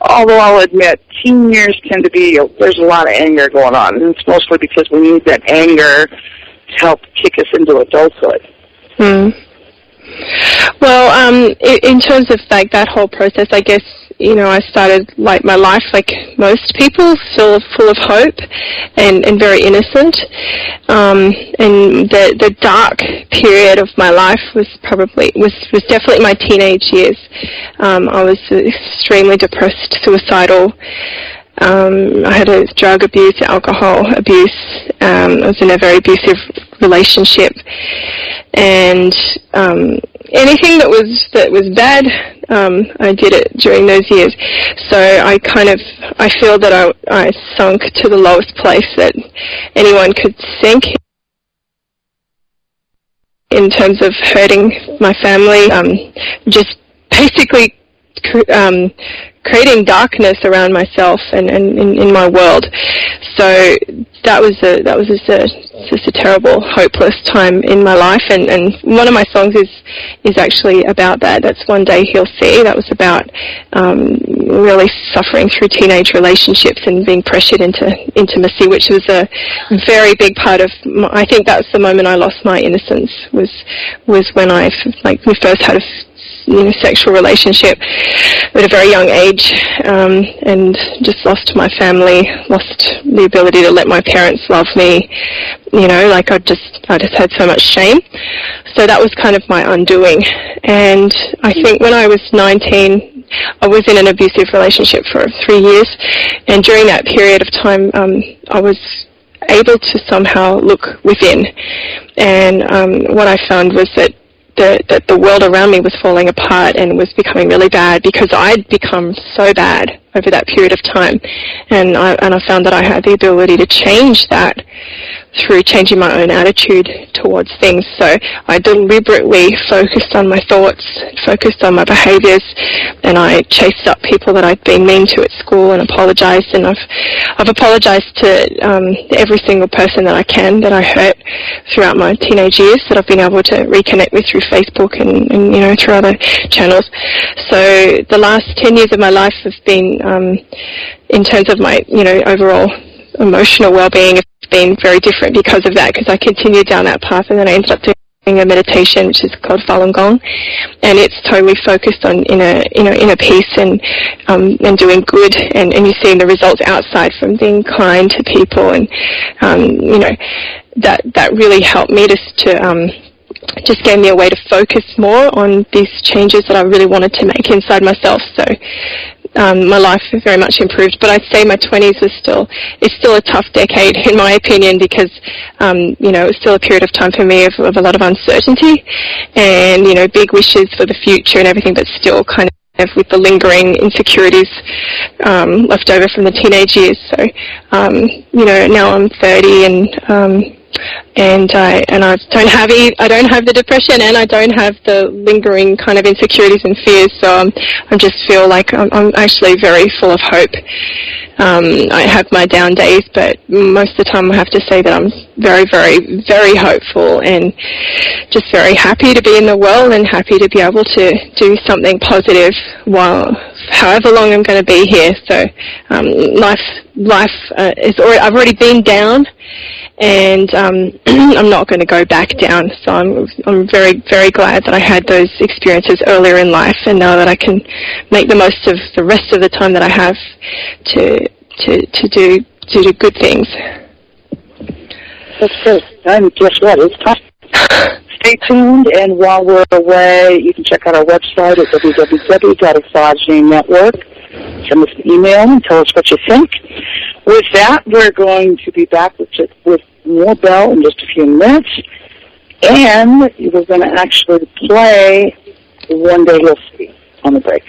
Although I'll admit, teen years tend to be, there's a lot of anger going on, and it's mostly because we need that anger to help kick us into adulthood. Well, in terms of that whole process, I guess, I started my life like most people, still full of hope and very innocent. And the dark period of my life was definitely my teenage years. I was extremely depressed, suicidal. I had a drug abuse, alcohol abuse. I was in a very abusive relationship, and anything that was bad, I did it during those years. So I feel that I sunk to the lowest place that anyone could sink in terms of hurting my family. Just basically creating darkness around myself and in my world. So that was just a terrible, hopeless time in my life. And one of my songs is actually about that. That's One Day He'll See. That was about really suffering through teenage relationships and being pressured into intimacy, which was a very big part of I think that's the moment I lost my innocence, was when we first had a sexual relationship at a very young age, and just lost my family, lost the ability to let my parents love me. I just had so much shame. So that was kind of my undoing. And I think when I was 19, I was in an abusive relationship for 3 years, and during that period of time, I was able to somehow look within. And what I found was that the world around me was falling apart and was becoming really bad because I'd become so bad over that period of time, and I found that I had the ability to change that through changing my own attitude towards things. So I deliberately focused on my thoughts, focused on my behaviors, and I chased up people that I'd been mean to at school and apologized. And I've apologized to every single person that I can that I hurt throughout my teenage years, that I've been able to reconnect with through Facebook and through other channels. So the last 10 years of my life have been, in terms of my overall emotional well-being, it's been very different because of that, because I continued down that path, and then I ended up doing a meditation which is called Falun Gong, and it's totally focused on inner peace and doing good, and you're seeing the results outside from being kind to people, and that really helped me just gave me a way to focus more on these changes that I really wanted to make inside myself. So my life has very much improved, but I'd say my 20s is still a tough decade in my opinion, because it was still a period of time for me of a lot of uncertainty and big wishes for the future and everything, but still kind of with the lingering insecurities left over from the teenage years. So now I'm 30 and I don't have the depression, and I don't have the lingering kind of insecurities and fears. So I just feel like I'm actually very full of hope. I have my down days, but most of the time I have to say that I'm very, very, very hopeful and just very happy to be in the world and happy to be able to do something positive while however long I'm going to be here. So life is I've already been down, and I'm not going to go back down. So I'm very, very glad that I had those experiences earlier in life, and now that I can make the most of the rest of the time that I have to do good things. That's good. And guess what? It's time. Stay tuned, and while we're away, you can check out our website at www.exogenenetwork. Send us an email and tell us what you think. With that, we're going to be back with more Belle in just a few minutes, and we're going to actually play One Day You'll See on the break.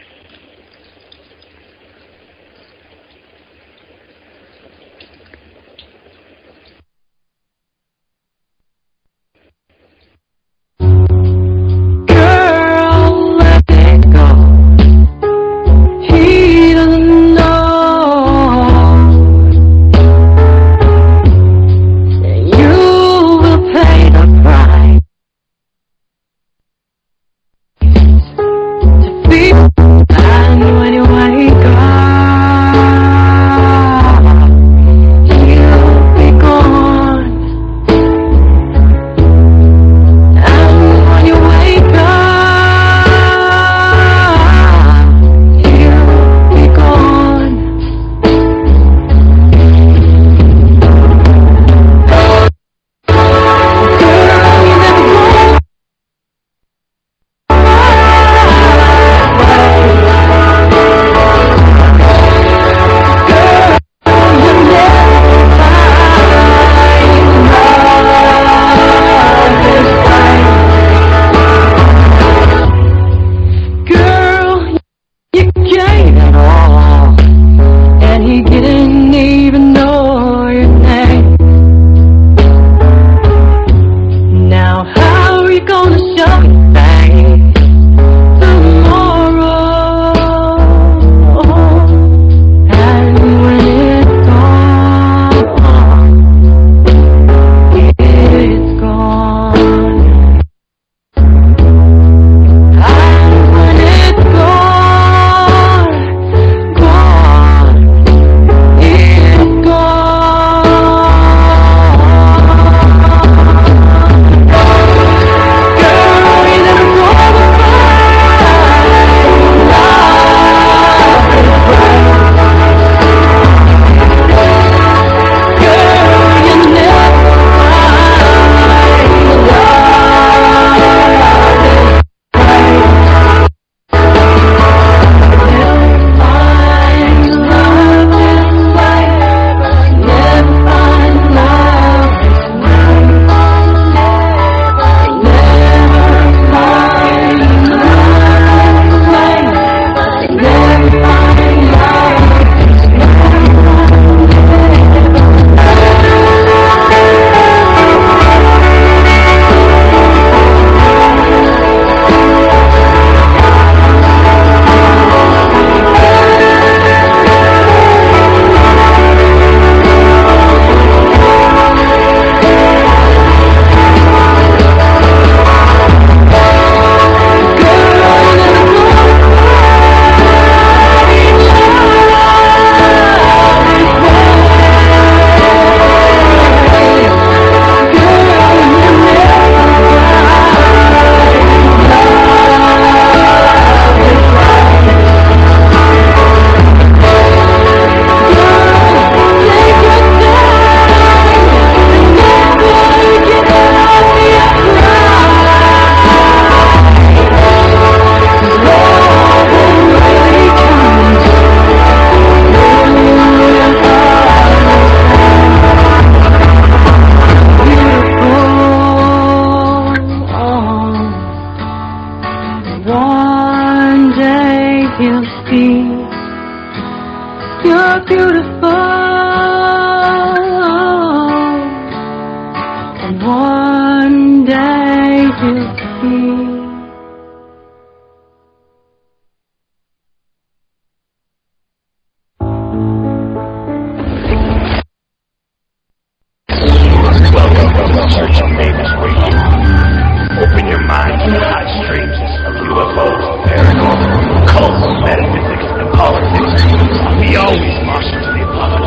Open your mind to the hot streams of UFOs, paranormal, occult, metaphysics, and politics. We always march to the apocalypse.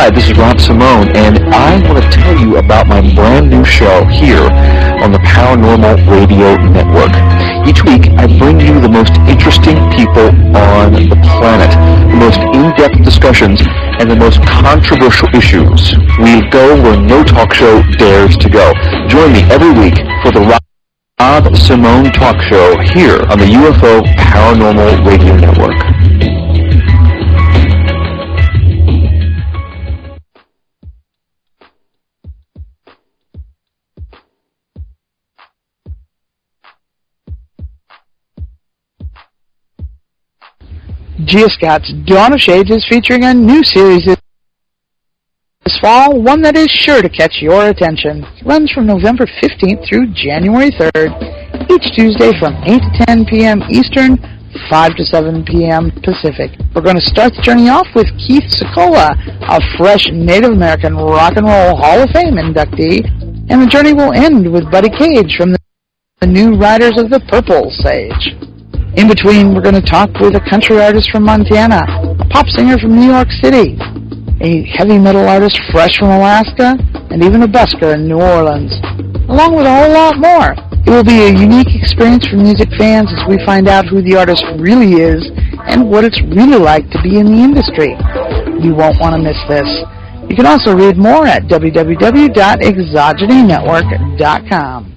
Hi, this is Rob Simone, and I want to tell you about my brand new show here on the Paranormal Radio Network. Each week, I bring you the most interesting people on the planet, the most in-depth discussions, and the most controversial issues. We go where no talk show dares to go. Join me every week for the Rob Simone Talk Show here on the UFO Paranormal Radio Network. Gia Scott's Dawn of Shades is featuring a new series this fall, one that is sure to catch your attention. It runs from November 15th through January 3rd, each Tuesday from 8 to 10 p.m. Eastern, 5 to 7 p.m. Pacific. We're going to start the journey off with Keith Secola, a fresh Native American Rock and Roll Hall of Fame inductee, and the journey will end with Buddy Cage from the New Riders of the Purple Sage. In between, we're going to talk with a country artist from Montana, a pop singer from New York City, a heavy metal artist fresh from Alaska, and even a busker in New Orleans, along with a whole lot more. It will be a unique experience for music fans as we find out who the artist really is and what it's really like to be in the industry. You won't want to miss this. You can also read more at www.exogenynetwork.com.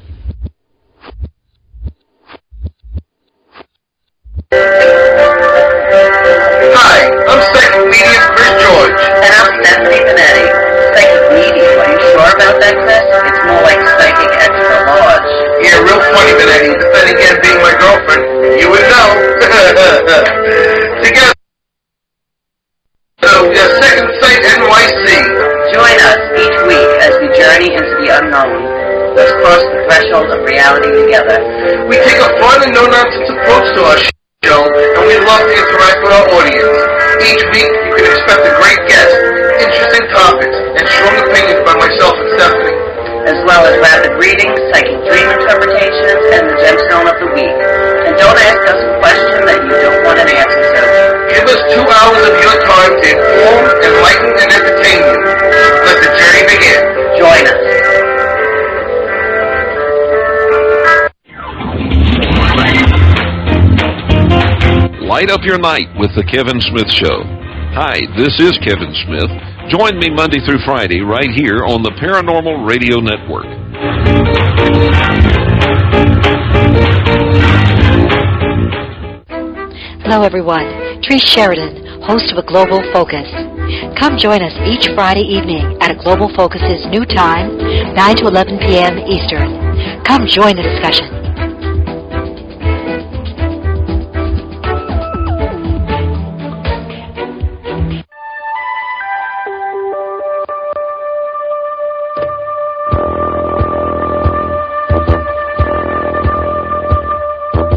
Hi, I'm Psychic Medium Chris George. And I'm Stephanie Benetti. Psychic Medium, are you sure about that, Chris? It's more like Psychic Extra Large. Yeah, real funny, Benetti. But then again, being my girlfriend, you would know. Together. So, Second Sight NYC. Join us each week as we journey into the unknown. Let's cross the threshold of reality together. We take a fun and no-nonsense approach to our show, and we love to interact with our audience. Each week, you can expect a great guest, interesting topics, and strong opinions by myself and Stephanie. As well as rapid readings, psychic dream interpretations, and the gemstone of the week. And don't ask us a question that you don't want an answer to. Give us 2 hours of your time to inform, enlighten, and entertain you. Let the journey begin. Join us. Light up your night with The Kevin Smith Show. Hi, this is Kevin Smith. Join me Monday through Friday right here on the Paranormal Radio Network. Hello, everyone. Trish Sheridan, host of A Global Focus. Come join us each Friday evening at A Global Focus's new time, 9 to 11 p.m. Eastern. Come join the discussion.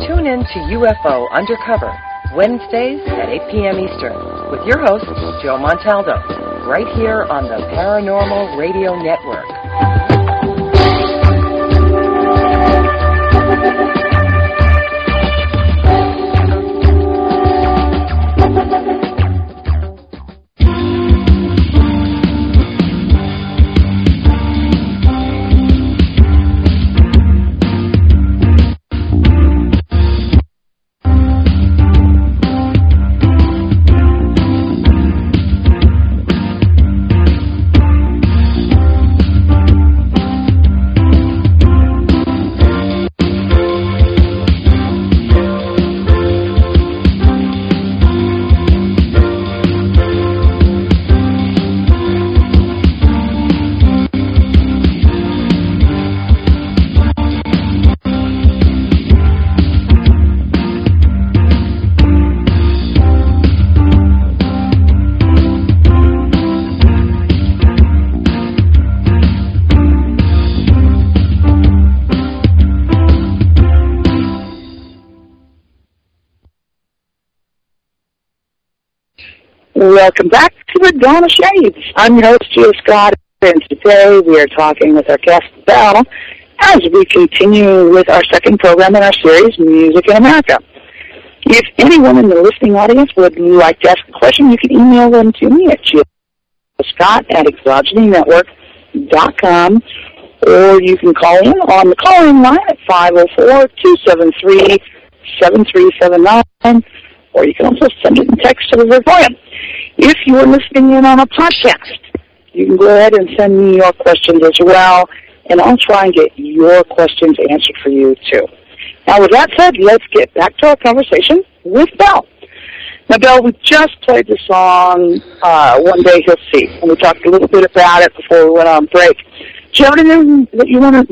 Tune in to UFO Undercover, Wednesdays at 8 p.m. Eastern, with your host, Joe Montaldo, right here on the Paranormal Radio Network. Welcome back to the Dawn of Shades. I'm your host, Gia Scott, and today we are talking with our guest, Belle, as we continue with our second program in our series, Music in America. If anyone in the listening audience would like to ask a question, you can email them to me at Scott at ExogenyNetwork.com, or you can call in on the call-in line at 504-273-7379, or you can also send it in text to the Revoyam. If you are listening in on a podcast, you can go ahead and send me your questions as well, and I'll try and get your questions answered for you, too. Now, with that said, let's get back to our conversation with Belle. Now, Belle, we just played the song, One Day He'll See, and we talked a little bit about it before we went on break. Do you have anything that you wanted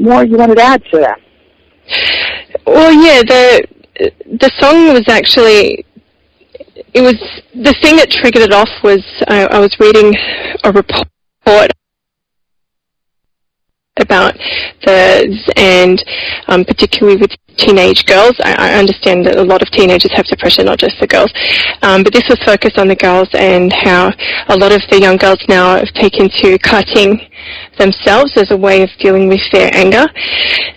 to add to that? Well, yeah, the song was actually, it was, the thing that triggered it off was I was reading a report about and particularly with teenage girls. I understand that a lot of teenagers have depression, not just the girls. But this was focused on the girls and how a lot of the young girls now have taken to cutting themselves as a way of dealing with their anger.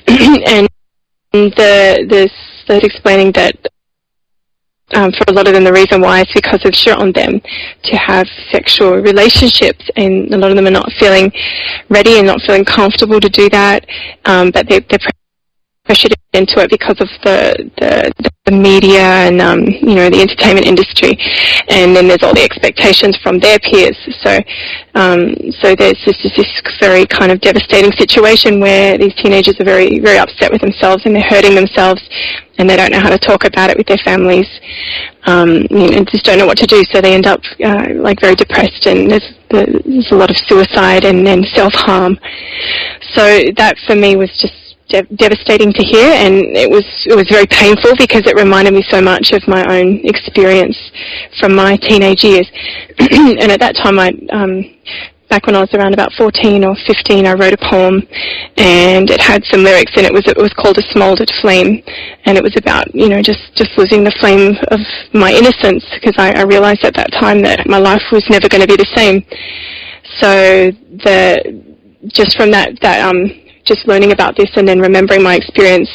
And the explaining that for a lot of them, the reason why is because of pressure on them to have sexual relationships, and a lot of them are not feeling ready and not feeling comfortable to do that, but they're pressured into it because of the media and the entertainment industry, and then there's all the expectations from their peers. So there's this very kind of devastating situation where these teenagers are very, very upset with themselves, and they're hurting themselves, and they don't know how to talk about it with their families, and just don't know what to do. So they end up very depressed, and there's a lot of suicide and self-harm. So that for me was just devastating to hear, and it was very painful because it reminded me so much of my own experience from my teenage years. And at that time, back when I was around about 14 or 15, I wrote a poem, and it had some lyrics, and it was called A Smoldered Flame, and it was about just losing the flame of my innocence, because I realized at that time that my life was never going to be the same. So just from that just learning about this and then remembering my experience,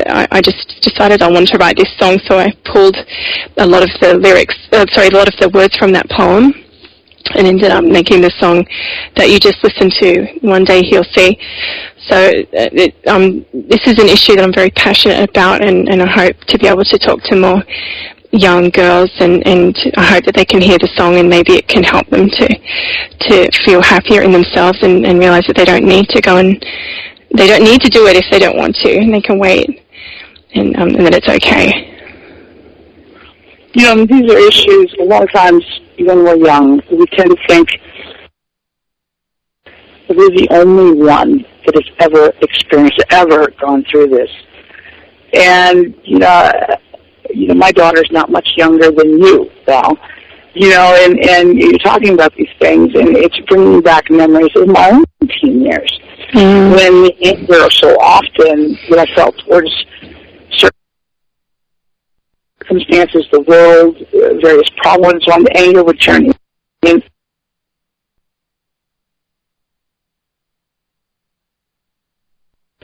I just decided I wanted to write this song. So I pulled a lot of the words from that poem, and ended up making the song that you just listened to, One Day He'll See. So this is an issue that I'm very passionate about, and I hope to be able to talk to more young girls, and I hope that they can hear the song, and maybe it can help them to feel happier in themselves, and realize that they don't need to go and they don't need to do it if they don't want to, and they can wait, and that it's okay. These are issues, a lot of times, when we're young, we tend to think that we're the only one that has ever gone through this. And, my daughter's not much younger than you, Val. And you're talking about these things, and it's bringing back memories of my own teen years. Mm. When the anger so often that I felt towards circumstances, the world, various problems, when the anger would turn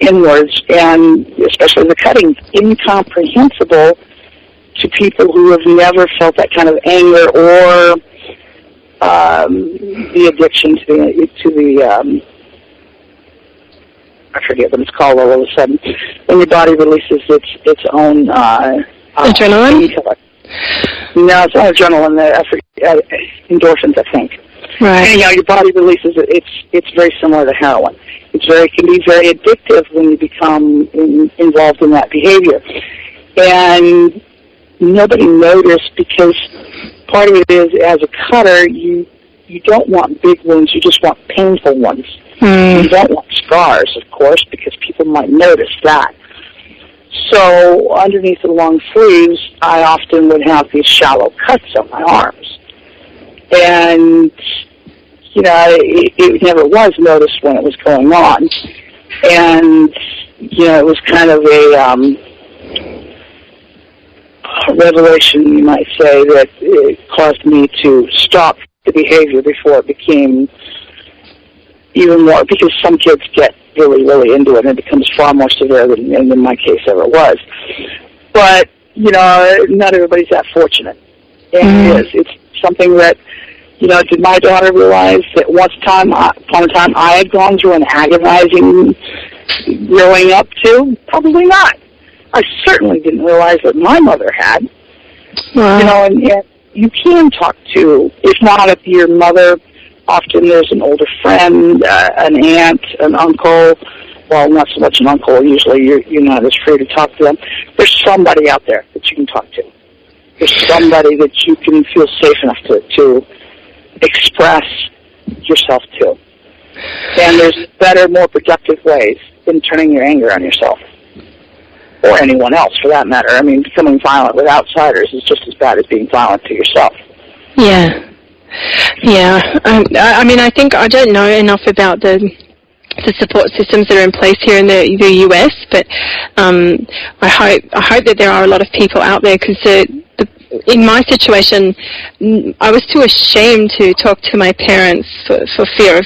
inwards, and especially the cutting, incomprehensible to people who have never felt that kind of anger, or the addiction to the I forget what it's called all of a sudden, when your body releases its own adrenaline? No, it's not adrenaline. Endorphins, I think. Right. And, your body releases it. It's very similar to heroin. It can be very addictive when you become involved in that behavior. And nobody noticed, because part of it is, as a cutter, you don't want big wounds. You just want painful ones. Mm. You don't want scars, of course, because people might notice that. So underneath the long sleeves, I often would have these shallow cuts on my arms. And, it never was noticed when it was going on. And, it was kind of a revelation, you might say, that it caused me to stop the behavior before it became even more, because some kids get really, really into it, and it becomes far more severe than in my case ever was. But, not everybody's that fortunate. And it's something that You know, did my daughter realize that once upon a time I had gone through an agonizing growing up too? Probably not. I certainly didn't realize that my mother had. Wow. You know, and you can talk to, if not of your mother, often there's an older friend, an aunt, an uncle. Well, not so much an uncle. Usually you're not as free to talk to them. There's somebody out there that you can talk to. There's somebody that you can feel safe enough to express yourself to. And there's better, more productive ways than turning your anger on yourself. Or anyone else, for that matter. I mean, becoming violent with outsiders is just as bad as being violent to yourself. Yeah. Yeah. I mean, I think I don't know enough about the support systems that are in place here in the U.S., but I hope that there are a lot of people out there, because in my situation, I was too ashamed to talk to my parents for fear of,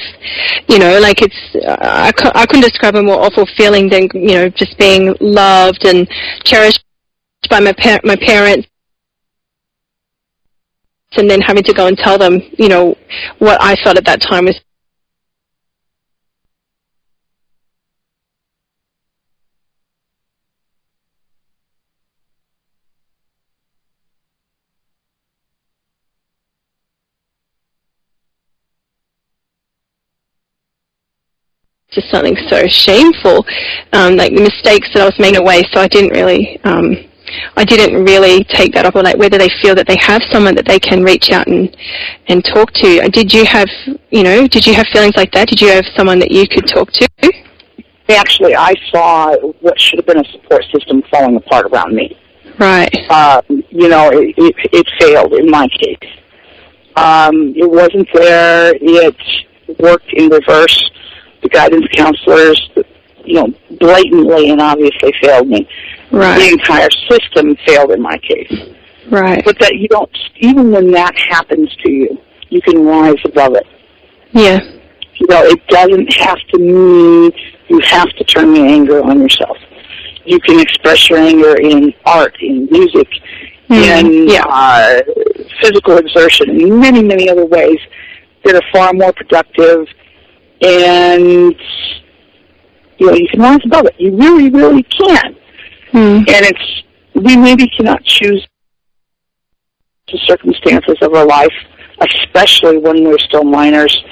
you know, like I couldn't describe a more awful feeling than, you know, just being loved and cherished by my parents, and then having to go and tell them, you know, what I felt at that time was just something so shameful, like the mistakes that I was making away. So I didn't really take that up, or like whether they feel that they have someone that they can reach out and talk to. Did you have feelings like that? Did you have someone that you could talk to? Actually, I saw what should have been a support system falling apart around me. Right. You know, it failed in my case. It wasn't there. It worked in reverse. The guidance counselors, you know, blatantly and obviously failed me. Right. The entire system failed in my case. Right. But that you don't, even when that happens to you, you can rise above it. Yeah. You know, it doesn't have to mean you have to turn the anger on yourself. You can express your anger in art, in music, in physical exertion, and many, many other ways that are far more productive. And, you know, you can rise above it. You really, really can. And we maybe cannot choose the circumstances of our life, especially when we're still minors,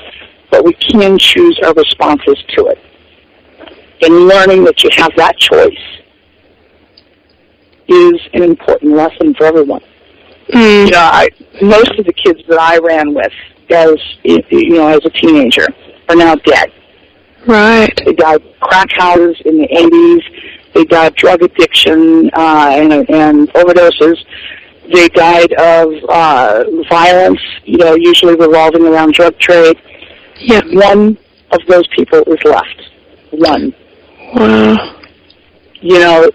but we can choose our responses to it. And learning that you have that choice is an important lesson for everyone. You know, most of the kids that I ran with as a teenager are now dead. Right. They died of crack houses in the 80s. They died of drug addiction and overdoses. They died of violence, you know, usually revolving around drug trade. Yeah. One of those people is left. One. Wow. You know,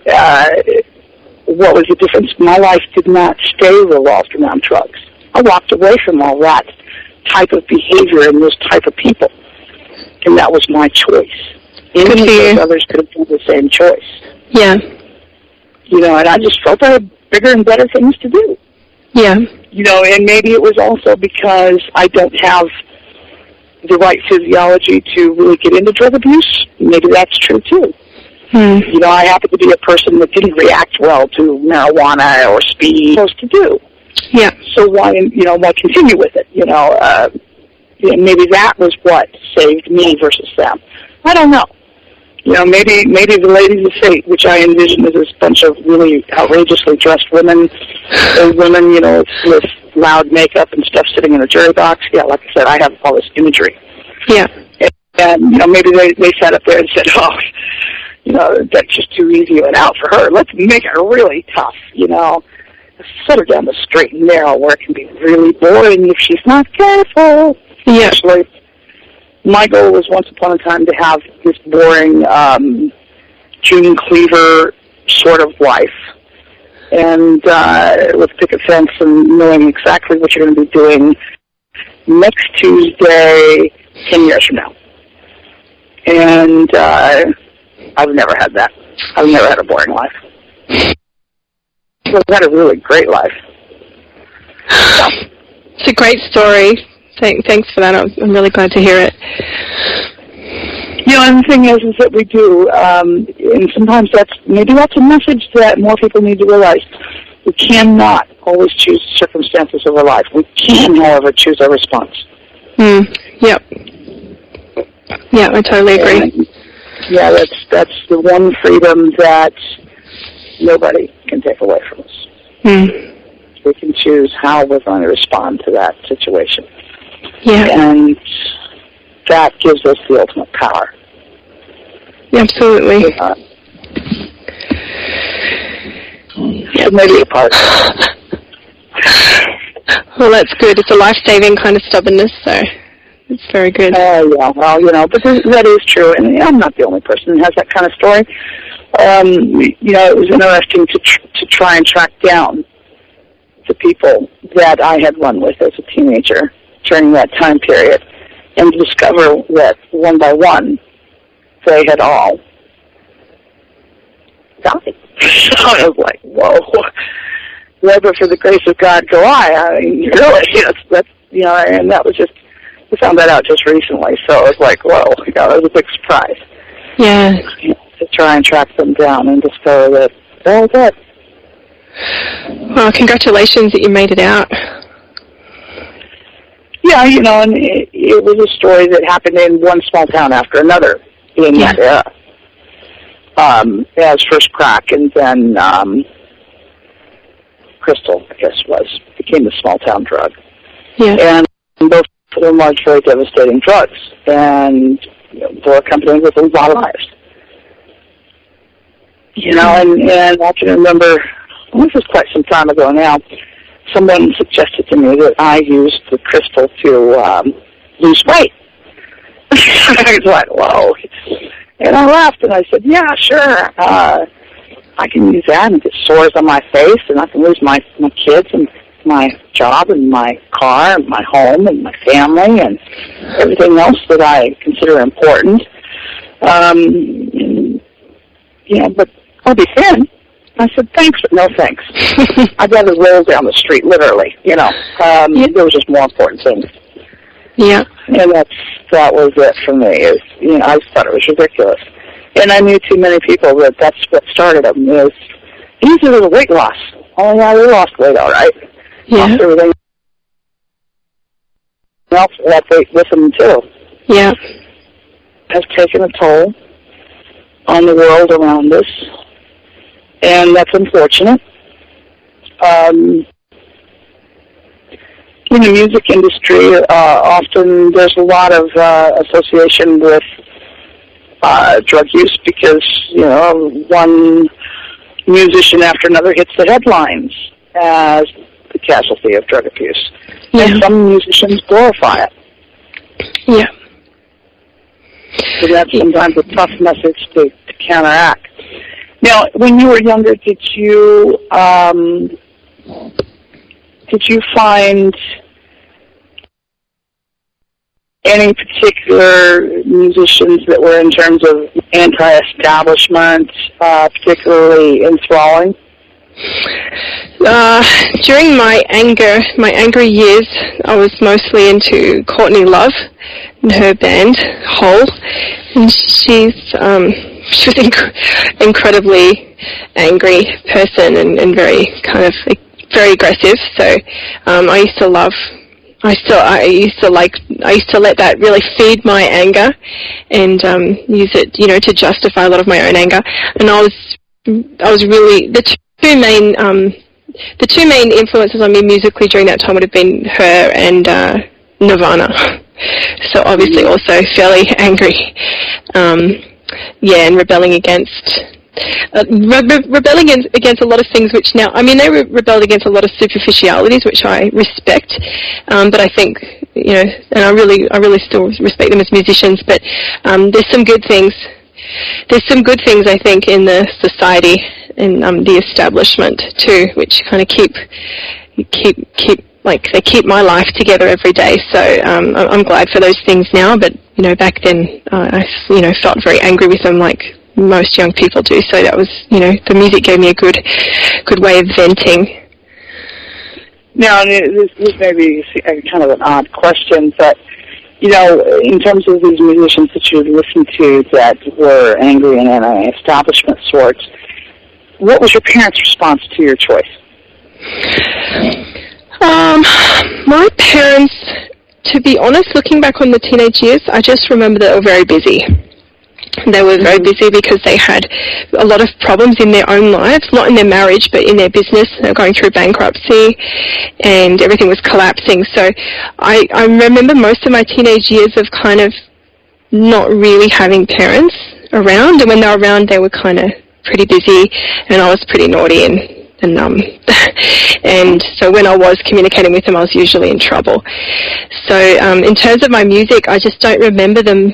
what was the difference? My life did not stay revolved around drugs. I walked away from all that type of behavior and those type of people. And that was my choice. Any of those others could have done the same choice. Yeah. You know, and I just felt I had bigger and better things to do. Yeah. You know, and maybe it was also because I don't have the right physiology to really get into drug abuse. Maybe that's true, too. You know, I happen to be a person that didn't react well to marijuana or speed. Supposed to do. Yeah. So why continue with it? You know, maybe that was what saved me versus them. I don't know. You know, maybe the ladies of fate, which I envision as this bunch of really outrageously dressed women, old women, you know, with loud makeup and stuff sitting in a jury box. Yeah, like I said, I have all this imagery. Yeah. And you know, maybe they sat up there and said, oh, you know, that's just too easy an out for her. Let's make it really tough, you know. Set her down the straight and narrow where it can be really boring if she's not careful. Yeah. Actually, my goal was once upon a time to have this boring June Cleaver sort of life. And with picket fence and knowing exactly what you're going to be doing next Tuesday, 10 years from now. And I've never had that. I've never had a boring life. I've had a really great life. So. It's a great story. Thanks for that. I'm really glad to hear it. And the thing is that we do, and sometimes that's a message that more people need to realize. We cannot always choose circumstances of our life. We can, however, choose our response. Yep. Yeah, I totally agree. And, that's the one freedom that nobody can take away from us. We can choose how we're going to respond to that situation. Yeah. And that gives us the ultimate power. Absolutely. So maybe a part. Well, that's good. It's a life-saving kind of stubbornness, so it's very good. Yeah, well, but that is true, and I'm not the only person who has that kind of story. It was interesting to try and track down the people that I had run with as a teenager during that time period, and discover that one by one, they had all died. So I was like, whoa, never for the grace of God go I mean, really, that's and that was just, we found that out just recently, so it was like, whoa, that was a big surprise. Yeah. To try and track them down and discover that they're all dead. Well, congratulations that you made it out. Yeah, and it was a story that happened in one small town after another in that era. As first crack, and then crystal, I guess, became the small town drug. Yeah. And both of them are very devastating drugs, and they're accompanied with a lot of lives. And I can remember, this was quite some time ago now, someone suggested to me that I used the crystal to lose weight. I was like, whoa. And I laughed, and I said, yeah, sure. I can use that and get sores on my face, and I can lose my kids and my job and my car and my home and my family and everything else that I consider important. But I'll be thin. I said, thanks, but no thanks. I'd rather roll down the street, literally, There was just more important things. Yeah. And that was it for me. I thought it was ridiculous. And I knew too many people that's what started them. It was easy with a weight loss. Oh, yeah, we lost weight, all right. Yeah. Lost everything else, that weight with them, too. Yeah. Has taken a toll on the world around us. And that's unfortunate. In the music industry, often there's a lot of association with drug use because, one musician after another hits the headlines as the casualty of drug abuse. Yeah. And some musicians glorify it. Yeah. So that's sometimes a tough message to counteract. Now, when you were younger, did you find any particular musicians that were in terms of anti-establishment particularly enthralling? During my angry years, I was mostly into Courtney Love and her band Hole, and she was incredibly angry person and very kind of very aggressive. So I used to let that really feed my anger and use it, to justify a lot of my own anger. And I was really the two main influences on me musically during that time would have been her and Nirvana. So obviously also fairly angry, and rebelling against a lot of things which now, they rebelled against a lot of superficialities which I respect, but I think, and I really still respect them as musicians, but there's some good things. There's some good things, I think, in the society and the establishment too, which kind of keep they keep my life together every day. So I'm glad for those things now. But back then, I felt very angry with them, like most young people do. So that was, the music gave me a good way of venting. Now, this may be kind of an odd question, but, you know, in terms of these musicians that you listened to that were angry and anti-establishment sorts, what was your parents' response to your choice? My parents, to be honest, looking back on the teenage years, I just remember they were very busy. They were very busy because they had a lot of problems in their own lives, not in their marriage, but in their business. They were going through bankruptcy and everything was collapsing. So I remember most of my teenage years of kind of not really having parents around. And when they were around, they were kind of pretty busy and I was pretty naughty and and so when I was communicating with them, I was usually in trouble. So in terms of my music, I just don't remember them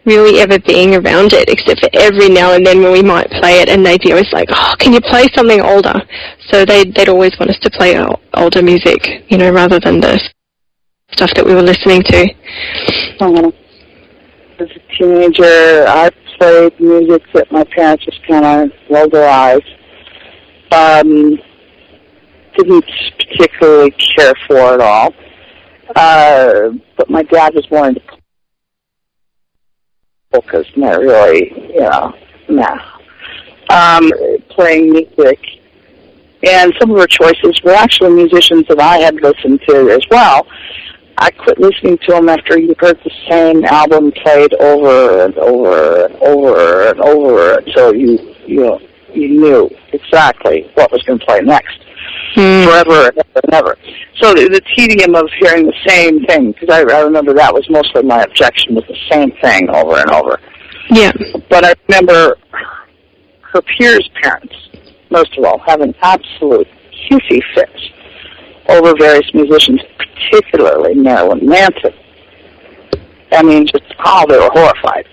really ever being around it, except for every now and then when we might play it, and they'd be always like, "Oh, can you play something older?" So they'd always want us to play older music, you know, rather than the stuff that we were listening to. As a teenager, I played music that my parents just kind of rolled their eyes. Didn't particularly care for at all. But my dad was more into polkas, not really, you know, playing music. And some of her choices were actually musicians that I had listened to as well. I quit listening to them after you heard the same album played over and over and over and over until you knew exactly what was going to play next, forever and ever and ever. So the tedium of hearing the same thing, because I remember that was mostly my objection, was the same thing over and over. Yeah. But I remember her peers' parents, most of all, having absolute hissy fits over various musicians, particularly Marilyn Manson. I mean, just how they were horrified.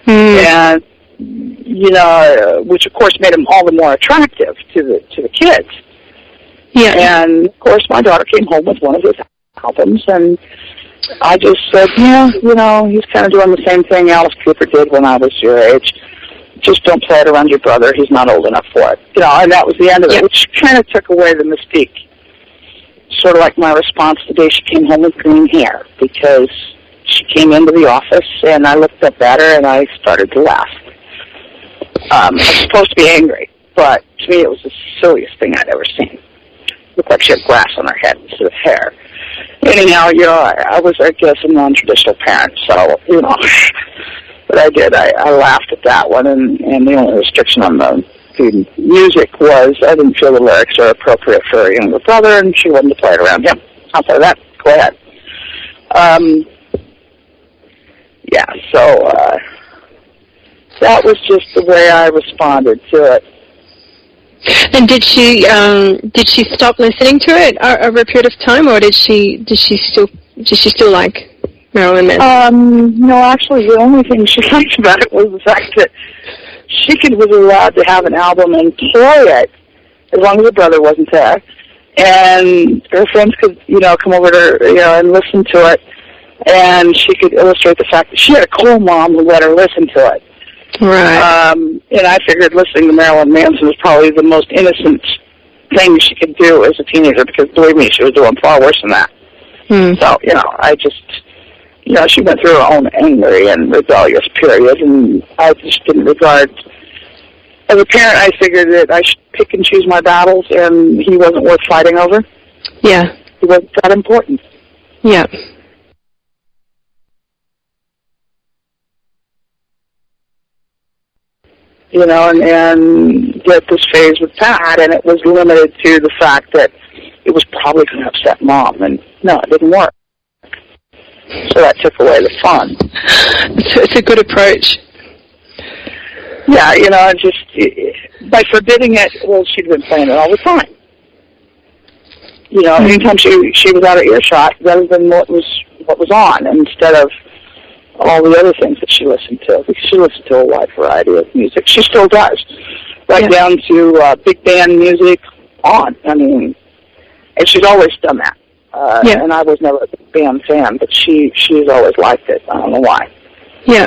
And you know, which of course made him all the more attractive to the kids. Yeah. And of course, my daughter came home with one of his albums, and I just said, yeah, you know, he's kind of doing the same thing Alice Cooper did when I was your age. Just don't play it around your brother; he's not old enough for it. You know, and that was the end of it, which kind of took away the mystique. Sort of like my response the day she came home with green hair, because she came into the office, and I looked up at her, and I started to laugh. I was supposed to be angry, but to me it was the silliest thing I'd ever seen. It looked like she had grass on her head instead of hair. Anyhow, you know, I was, I guess, a non-traditional parent, so, you know, but I did. I laughed at that one, and the only restriction on the music was I didn't feel the lyrics are appropriate for a younger brother, and she wanted to play it around him. Outside of that, go ahead. Yeah, so that was just the way I responded to it. And did she stop listening to it over a period of time, or did she still like Marilyn Manson? No, actually, the only thing she liked about it was the fact that she was allowed to have an album and play it as long as her brother wasn't there, and her friends could, you know, come over to her, you know, and listen to it, and she could illustrate the fact that she had a cool mom who let her listen to it. Right. And I figured listening to Marilyn Manson was probably the most innocent thing she could do as a teenager, because believe me, she was doing far worse than that. So, you know, I just, you know, she went through her own angry and rebellious period, and I just didn't regard, as a parent, I figured that I should pick and choose my battles, and he wasn't worth fighting over. Yeah. He wasn't that important. Yeah. You know, and that this phase with Pat, and it was limited to the fact that it was probably going to upset Mom, and no, it didn't work. So that took away the fun. It's a good approach. Yeah, you know, just by forbidding it, well, she'd been playing it all the time. You know, anytime she was out of earshot, rather than what was on, instead of all the other things that she listened to, because she listened to a wide variety of music. She still does, right down to big band music on. I mean, and she's always done that. And I was never a big band fan, but she's always liked it. I don't know why. Yeah.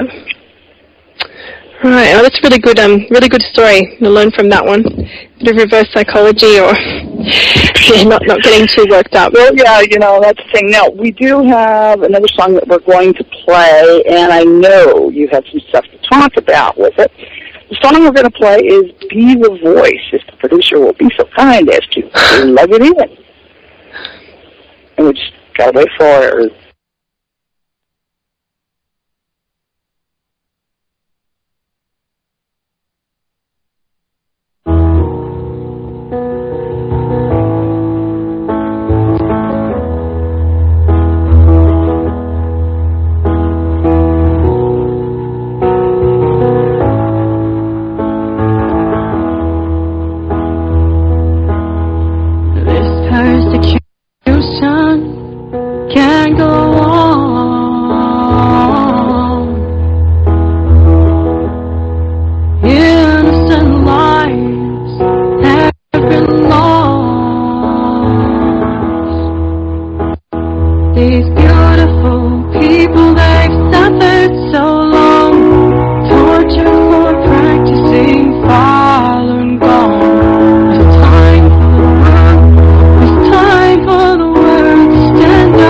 Right. Oh, that's really good. Really good story. You'll learn from that one. Bit of reverse psychology, or not getting too worked up. Well, yeah, that's the thing. Now, we do have another song that we're going to play, and I know you have some stuff to talk about with it. The song we're going to play is Be the Voice, if the producer will be so kind as to plug it in. And we just got to wait for it. Can't go on. Innocent lives have been lost. These beautiful people, they've suffered so long. Torture for practicing Falun Gong. It's time for the world. It's time for the world to stand up.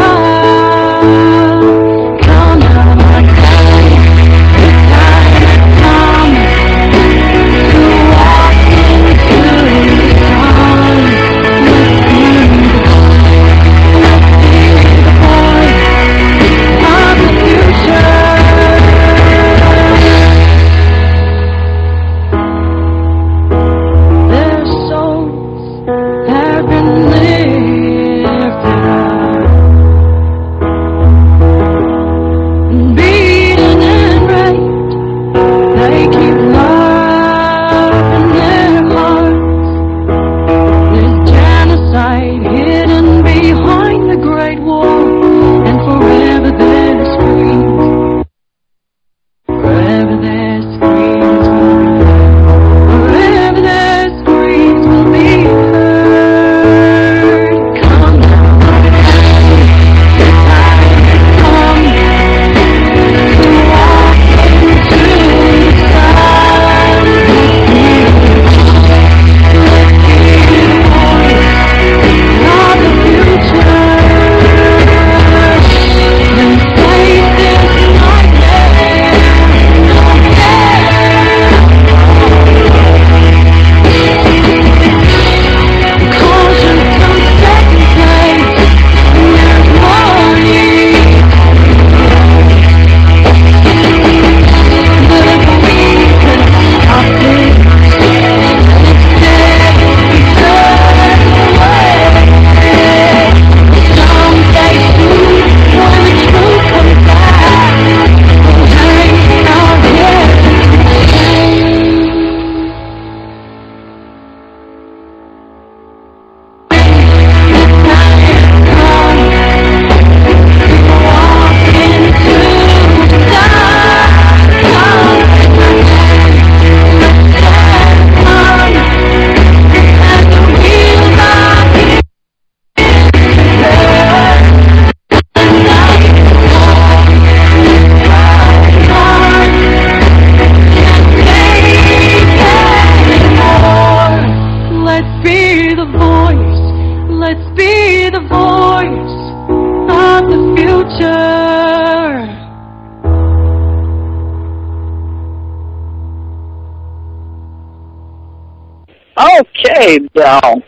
Okay, Belle.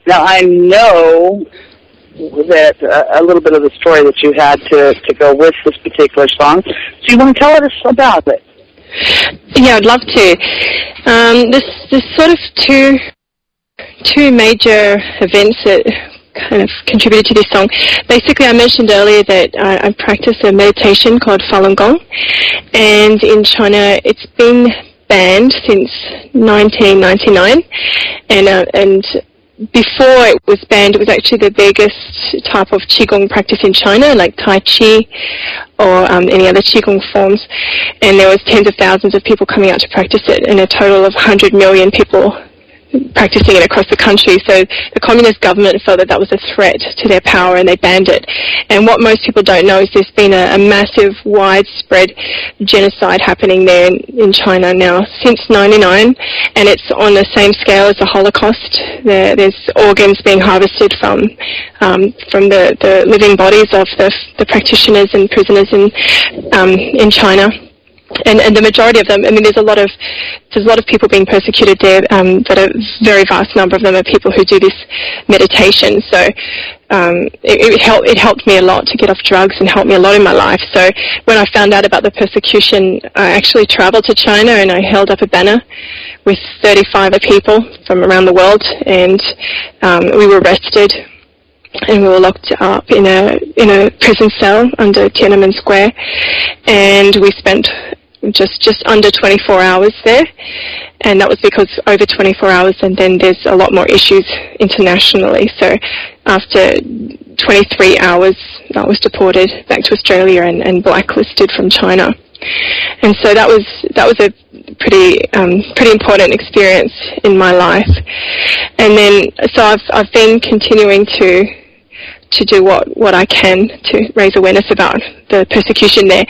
Now, I know that a little bit of the story that you had to go with this particular song. So you want to tell us about it? Yeah, I'd love to. There's sort of two major events that kind of contributed to this song. Basically, I mentioned earlier that I practice a meditation called Falun Gong, and in China it's been banned since 1999, and before it was banned, it was actually the biggest type of Qigong practice in China, like Tai Chi or any other Qigong forms, and there was tens of thousands of people coming out to practice it, and a total of 100 million people practicing it across the country. So the communist government felt that that was a threat to their power, and they banned it. And what most people don't know is there's been a massive, widespread genocide happening there in China now since '99, and it's on the same scale as the Holocaust. There's organs being harvested from the living bodies of the practitioners and prisoners in China. And the majority of them, I mean, there's a lot of people being persecuted there, but a very vast number of them are people who do this meditation. So it helped me a lot to get off drugs and helped me a lot in my life. So when I found out about the persecution, I actually traveled to China and I held up a banner with 35 people from around the world, and we were arrested. And we were locked up in a prison cell under Tiananmen Square, and we spent just under 24 hours there, and that was because over 24 hours, and then there's a lot more issues internationally. So after 23 hours, I was deported back to Australia and blacklisted from China. And so that was a pretty important experience in my life. And then so I've been continuing to do what I can to raise awareness about the persecution there.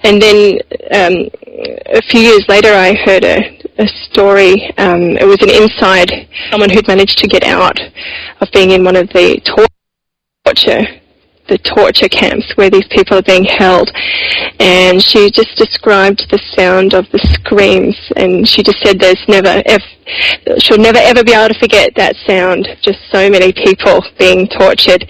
And then a few years later I heard a story. It was an inside, someone who'd managed to get out of being in one of the torture camps where these people are being held, and she just described the sound of the screams, and she just said she'll never ever be able to forget that sound, just so many people being tortured.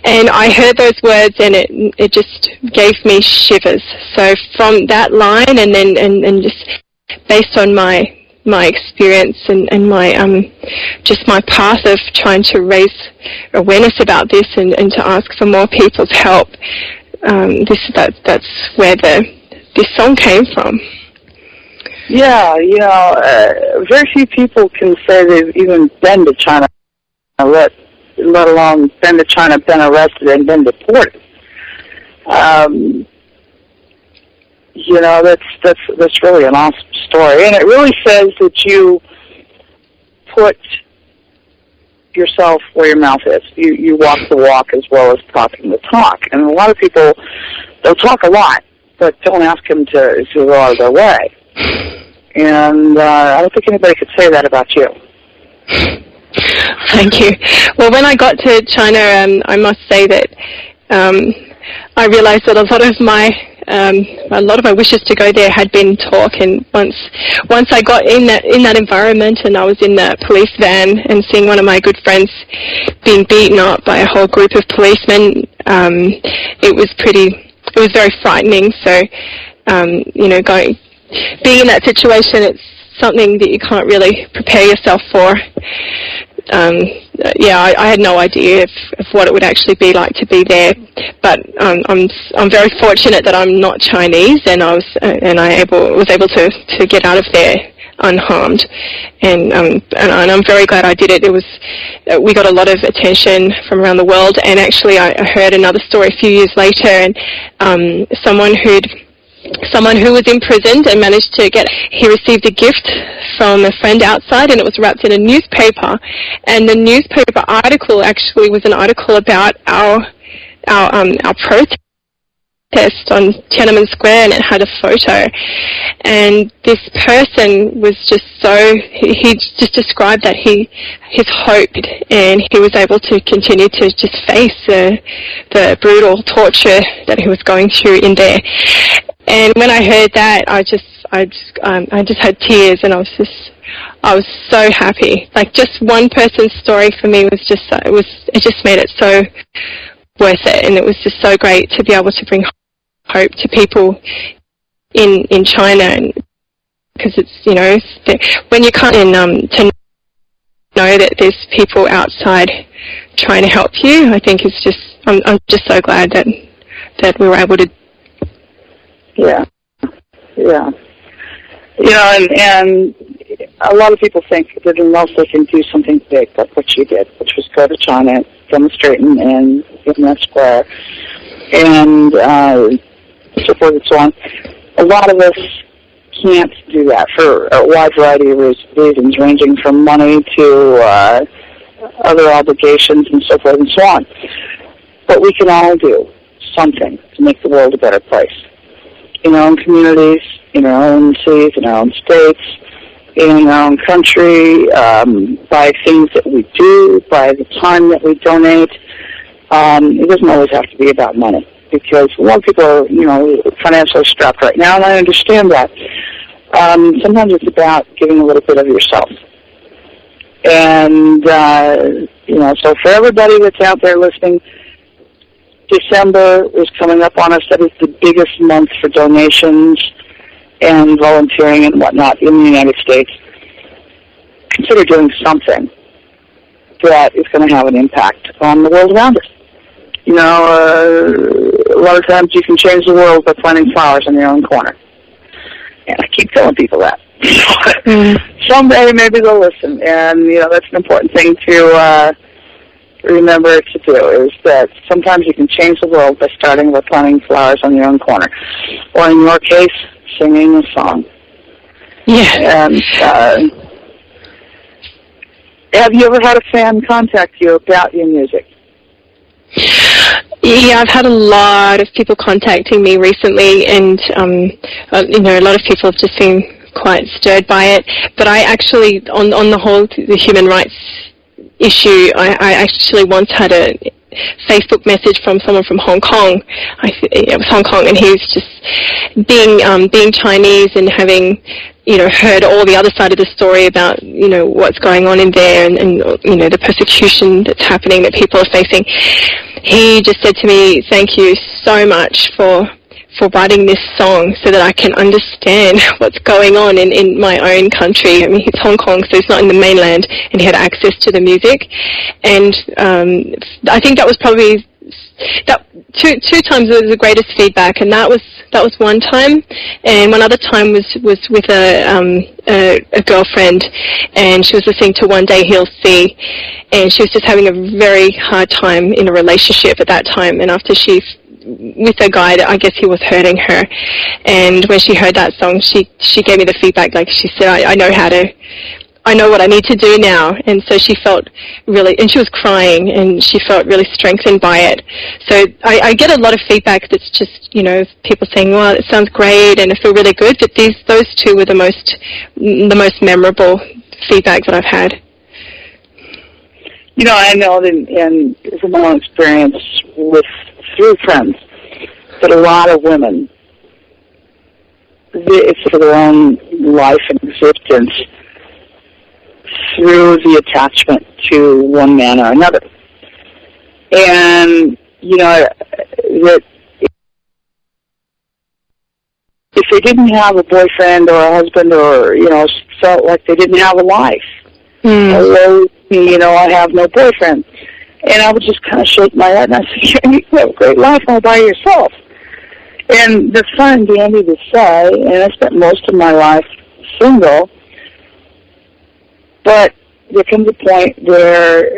And I heard those words and it just gave me shivers. So from that line, and then and just based on my experience and my just my path of trying to raise awareness about this and to ask for more people's help, that's where this song came from. Yeah, very few people can say they've even been to China, let alone been to China, been arrested, and been deported. That's really an awesome story, and it really says that you put yourself where your mouth is. You walk the walk as well as talking the talk. And a lot of people, they'll talk a lot, but don't ask them to go out of their way. And I don't think anybody could say that about you. Thank you. Well, when I got to China, I must say that I realized that a lot of my wishes to go there had been talk, and once I got in that environment and I was in that police van and seeing one of my good friends being beaten up by a whole group of policemen, it was very frightening. So being in that situation, it's something that you can't really prepare yourself for. I had no idea of what it would actually be like to be there, but I'm very fortunate that I'm not Chinese, and I was able to get out of there unharmed, and I'm very glad I did it. We got a lot of attention from around the world, and actually I heard another story a few years later, and someone who was imprisoned and managed to he received a gift from a friend outside, and it was wrapped in a newspaper, and the newspaper article actually was an article about our protest on Tiananmen Square, and it had a photo, and this person was just he just described that his hope, and he was able to continue to just face the brutal torture that he was going through in there. And when I heard that, I just had tears, and I was so happy. Like, just one person's story for me was it just made it so worth it, and it was just so great to be able to bring hope to people in China, and because it's when you can't to know that there's people outside trying to help you, I think it's just I'm just so glad that we were able to. Yeah. And a lot of people think that unless they can do something big like what you did, which was go to China, demonstrating in that square, and so forth and so on, a lot of us can't do that for a wide variety of reasons, ranging from money to other obligations and so forth and so on. But we can all do something to make the world a better place. In our own communities, in our own cities, in our own states, in our own country, by things that we do, by the time that we donate. It doesn't always have to be about money, because a lot of people are, financially strapped right now, and I understand that. Sometimes it's about giving a little bit of yourself. And, so for everybody that's out there listening, December is coming up on us. That is the biggest month for donations and volunteering and whatnot in the United States. Consider doing something that is going to have an impact on the world around us. A lot of times you can change the world by planting flowers in your own corner. And I keep telling people that. Someday maybe they'll listen. And, that's an important thing to remember to do, is that sometimes you can change the world by starting by planting flowers on your own corner. Or in your case, singing a song. Yeah. And have you ever had a fan contact you about your music? Yeah, I've had a lot of people contacting me recently, and a lot of people have just been quite stirred by it. But I actually, on the whole, the human rights issue, I actually once had a Facebook message from someone from Hong Kong. It was Hong Kong, and he was just being Chinese and having heard all the other side of the story about what's going on in there and the persecution that's happening that people are facing. He just said to me, "Thank you so much for writing this song so that I can understand what's going on in my own country." I mean, he's Hong Kong, so he's not in the mainland, and he had access to the music. And I think that was probably two times was the greatest feedback, and that was one time. And one other time was with a girlfriend, and she was listening to One Day He'll See, and she was just having a very hard time in a relationship at that time. And after with a guy that I guess he was hurting her, and when she heard that song, she gave me the feedback, like she said, I know what I need to do now. And so she felt really, and she was crying, and she felt really strengthened by it. So I get a lot of feedback that's just, people saying, well, it sounds great and I feel really good, but those two were the most memorable feedback that I've had. I know that from my own experience through friends, that a lot of women, it's for their own life and existence, through the attachment to one man or another. And, that if they didn't have a boyfriend or a husband, or, felt like they didn't have a life, or, I have no boyfriend. And I would just kind of shake my head and I say, you have a great life all by yourself. And that's fine and dandy to say, and I spent most of my life single. But there comes a point where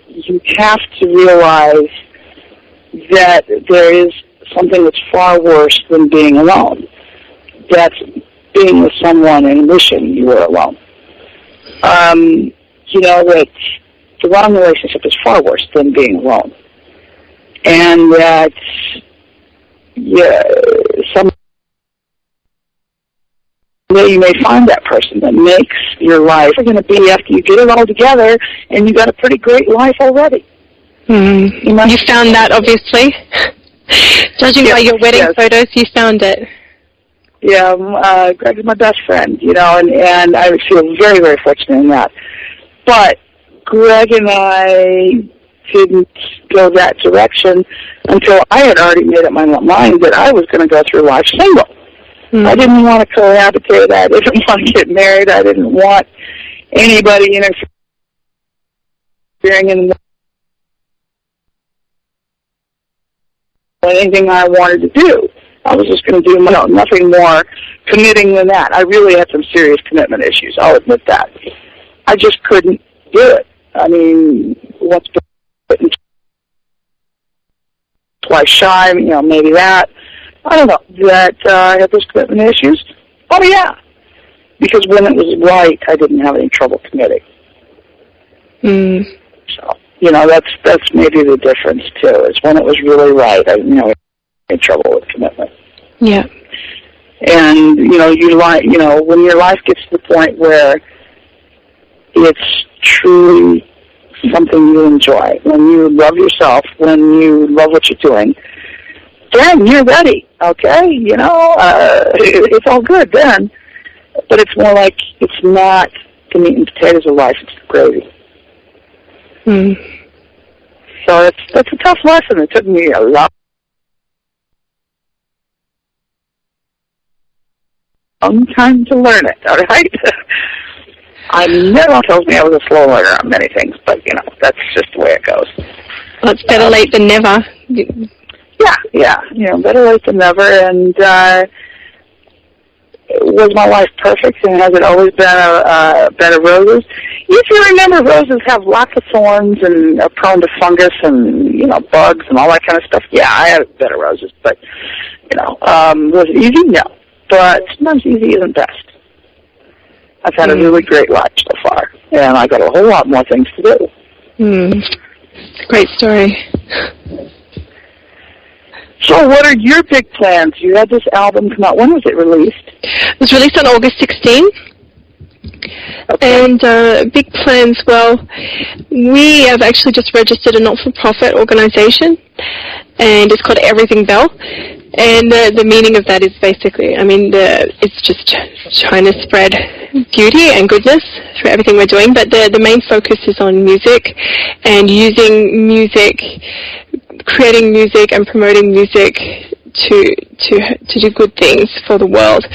you have to realize that there is something that's far worse than being alone. That's being with someone and wishing you were alone. That the wrong relationship is far worse than being alone. And that, you may find that person that makes your life going to be after you get it all together and you got a pretty great life already. You found that, obviously. Judging by your wedding photos, you found it. Yeah, Greg is my best friend, and I feel very, very fortunate in that. But Greg and I didn't go that direction until I had already made up my mind that I was going to go through life single. I didn't want to cohabitate. I didn't want to get married. I didn't want anybody interfering in anything I wanted to do. I was just going to do nothing more committing than that. I really had some serious commitment issues. I'll admit that. I just couldn't do it. I mean, once bitten, twice shy, maybe that. I don't know, that I had those commitment issues. Oh, yeah. Because when it was right, I didn't have any trouble committing. So, that's maybe the difference, too, is when it was really right, I had trouble with commitment. Yeah. And, when your life gets to the point where it's truly something you enjoy, when you love yourself, when you love what you're doing, then you're ready, okay? It's all good then. But it's more like it's not the meat and potatoes of life, it's the gravy. So that's a tough lesson. It took me a long time to learn it, all right? Everyone tells me I was a slow learner on many things, but, that's just the way it goes. Well, it's better late than never. Yeah. Better late than never. And was my life perfect, and has it always been a bed of roses? If you remember, roses have lots of thorns and are prone to fungus and, bugs and all that kind of stuff. Yeah, I had a bed of roses, but, was it easy? No. But sometimes easy isn't best. I've had a really great life so far, and I got a whole lot more things to do. It's a great story. So what are your big plans? You had this album come out. When was it released? It was released on August 16. Okay. And big plans, well, we have actually just registered a not-for-profit organization, and it's called Everything Bell. And the meaning of that is basically, it's just trying to spread beauty and goodness through everything we're doing, but the main focus is on music and using music, creating music and promoting music to do good things for the world.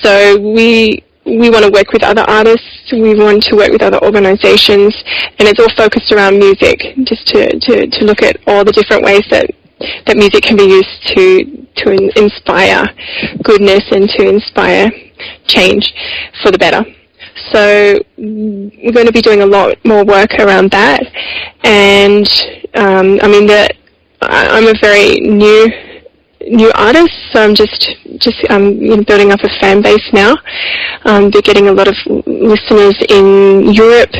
So we want to work with other artists, we want to work with other organizations, and it's all focused around music, just to look at all the different ways that music can be used to inspire goodness and to inspire change for the better. So we're going to be doing a lot more work around that. And I'm a very new artist, so I'm just building up a fan base now. They're getting a lot of listeners in Europe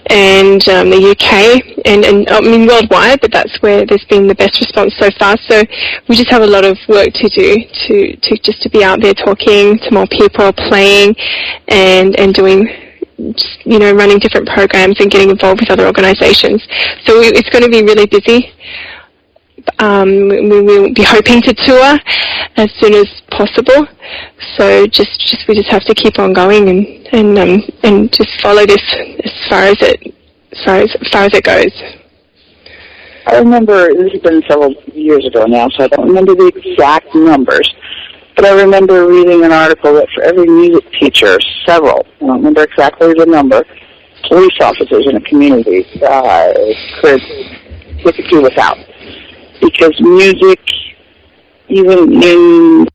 and the UK and worldwide, but that's where there's been the best response so far. So we just have a lot of work to do to be out there talking to more people, playing and doing, running different programs and getting involved with other organizations. So it's going to be really busy. We will be hoping to tour as soon as possible. So we just have to keep on going and just follow this as far as it goes. I remember, this has been several years ago now, so I don't remember the exact numbers, but I remember reading an article that for every music teacher, several, I don't remember exactly the number, police officers in a community could do without. Because music, even in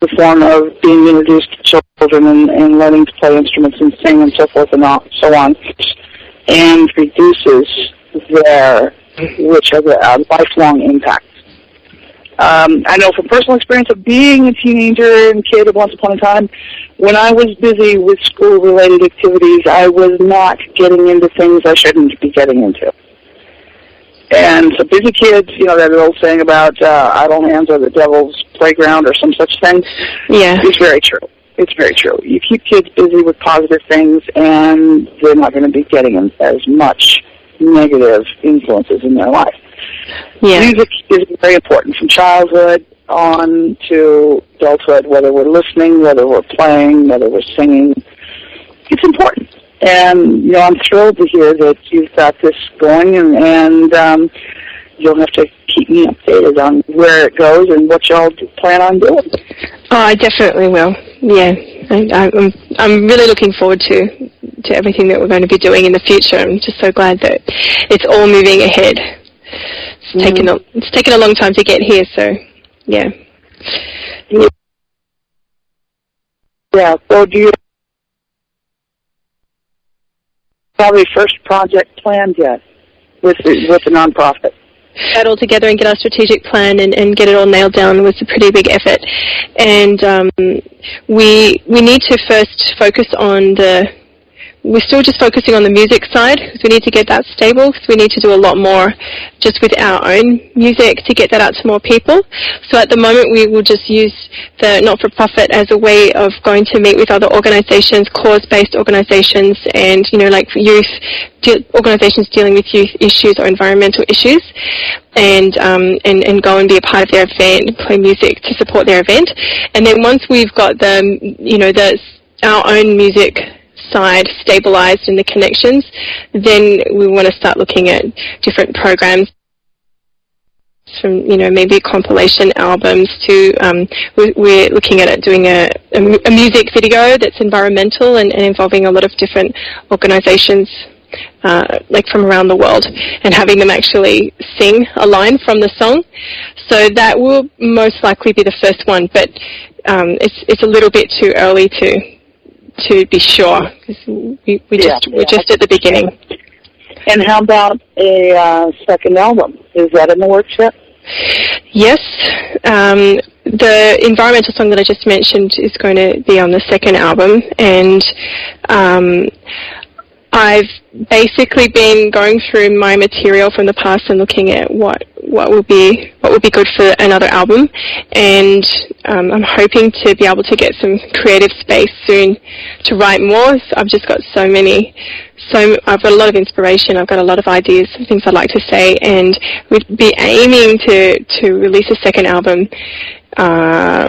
the form of being introduced to children and learning to play instruments and sing and so forth and so on, and reduces their, which has a lifelong impact. I know from personal experience of being a teenager and kid once upon a time, when I was busy with school-related activities, I was not getting into things I shouldn't be getting into. And so busy kids, that old saying about idle hands are the devil's playground or some such thing, it's very true. It's very true. You keep kids busy with positive things, and they're not going to be getting as much negative influences in their life. Yeah. Music is very important from childhood on to adulthood, whether we're listening, whether we're playing, whether we're singing. It's important. And, I'm thrilled to hear that you've got this going, and you'll have to keep me updated on where it goes and what y'all plan on doing. Oh, I definitely will. Yeah. I'm really looking forward to everything that we're going to be doing in the future. I'm just so glad that it's all moving ahead. It's taken a long time to get here, so yeah. Yeah. So do you have a first project planned yet with the nonprofit? that all together and get our strategic plan and get it all nailed down was a pretty big effort. And we need to first focus on we're still just focusing on the music side because we need to get that stable, because we need to do a lot more just with our own music to get that out to more people. So at the moment we will just use the not-for-profit as a way of going to meet with other organizations, cause-based organizations, and, like youth, organizations dealing with youth issues or environmental issues, and go and be a part of their event, play music to support their event. And then once we've got our own music side stabilized in the connections, then we want to start looking at different programs from, maybe compilation albums to, we're looking at doing a music video that's environmental and involving a lot of different organizations, like from around the world, and having them actually sing a line from the song. So that will most likely be the first one, but it's a little bit too early to be sure, because we're just at the beginning. And how about a second album? Is that in the works yet? Yes. The environmental song that I just mentioned is going to be on the second album, and I've basically been going through my material from the past and looking at what would be good for another album, and I'm hoping to be able to get some creative space soon to write more. So I've just got I've got a lot of inspiration, I've got a lot of ideas, things I'd like to say, and we'd be aiming to release a second album by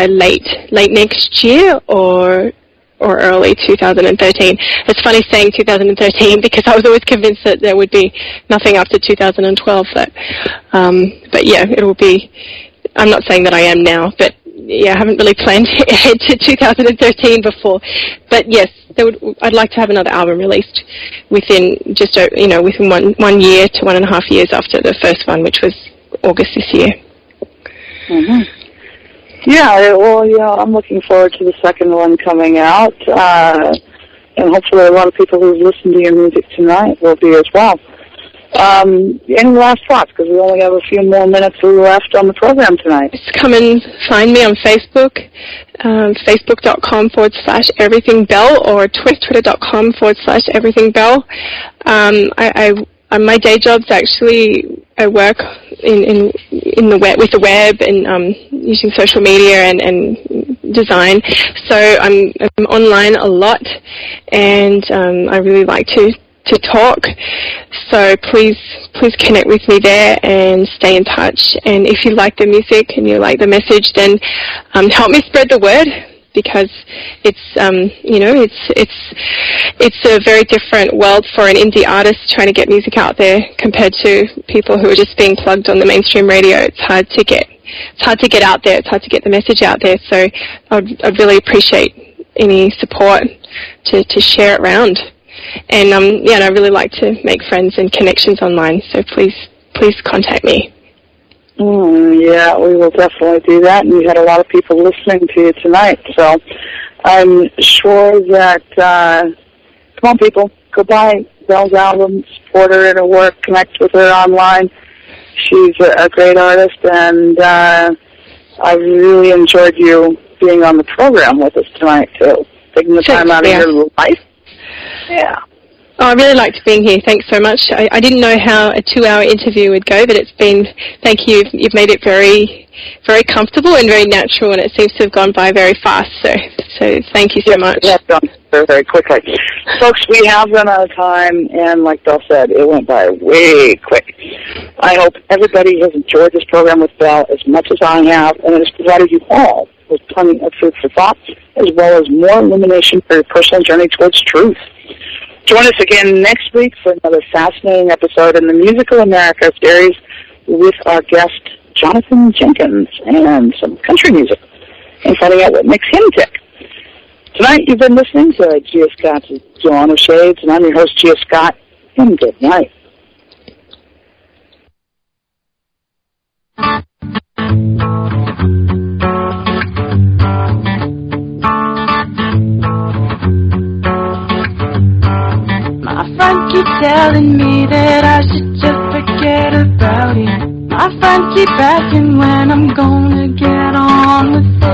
late next year or early 2013. It's funny saying 2013 because I was always convinced that there would be nothing after 2012. But yeah, it will be. I'm not saying that I am now, but yeah, I haven't really planned ahead to 2013 before. But yes, I'd like to have another album released within within 1 year to 1.5 years after the first one, which was August this year. Mm-hmm. Yeah, well, I'm looking forward to the second one coming out, and hopefully a lot of people who've listened to your music tonight will be as well. Any last thoughts? Because we only have a few more minutes left on the program tonight. Just come and find me on Facebook, facebook.com/everythingbell, or twitter.com/everythingbell. My day job's actually, I work in the web, with the web, and using social media and design. So I'm online a lot, and I really like to talk. So please connect with me there and stay in touch. And if you like the music and you like the message, then help me spread the word, because it's it's a very different world for an indie artist trying to get music out there compared to people who are just being plugged on the mainstream radio. It's hard to get out there. It's hard to get the message out there. So I'd really appreciate any support to share it around. And and I really like to make friends and connections online. So please contact me. Yeah, we will definitely do that. And we had a lot of people listening to you tonight, so I'm sure that, come on people, go buy Belle's album, support her in her work, connect with her online. She's a great artist, and I really enjoyed you being on the program with us tonight, too. Taking the time out of your life. Yeah. Oh, I really liked being here. Thanks so much. I didn't know how a 2-hour interview would go, but it's been, thank you. You've made it very, very comfortable and very natural, and it seems to have gone by very fast. So thank you so much. Yeah, it's gone very, very quickly. Folks, we have run out of time, and like Belle said, it went by way quick. I hope everybody has enjoyed this program with Belle as much as I have, and it has provided you all with plenty of food for thought, as well as more illumination for your personal journey towards truth. Join us again next week for another fascinating episode in the Musical America series with our guest, Jonathan Jenkins, and some country music, and finding out what makes him tick. Tonight you've been listening to Gia Scott's Dawn of Shades, and I'm your host, Gia Scott, and good night. My friend keeps telling me that I should just forget My friends keep asking when I'm gonna get on with it.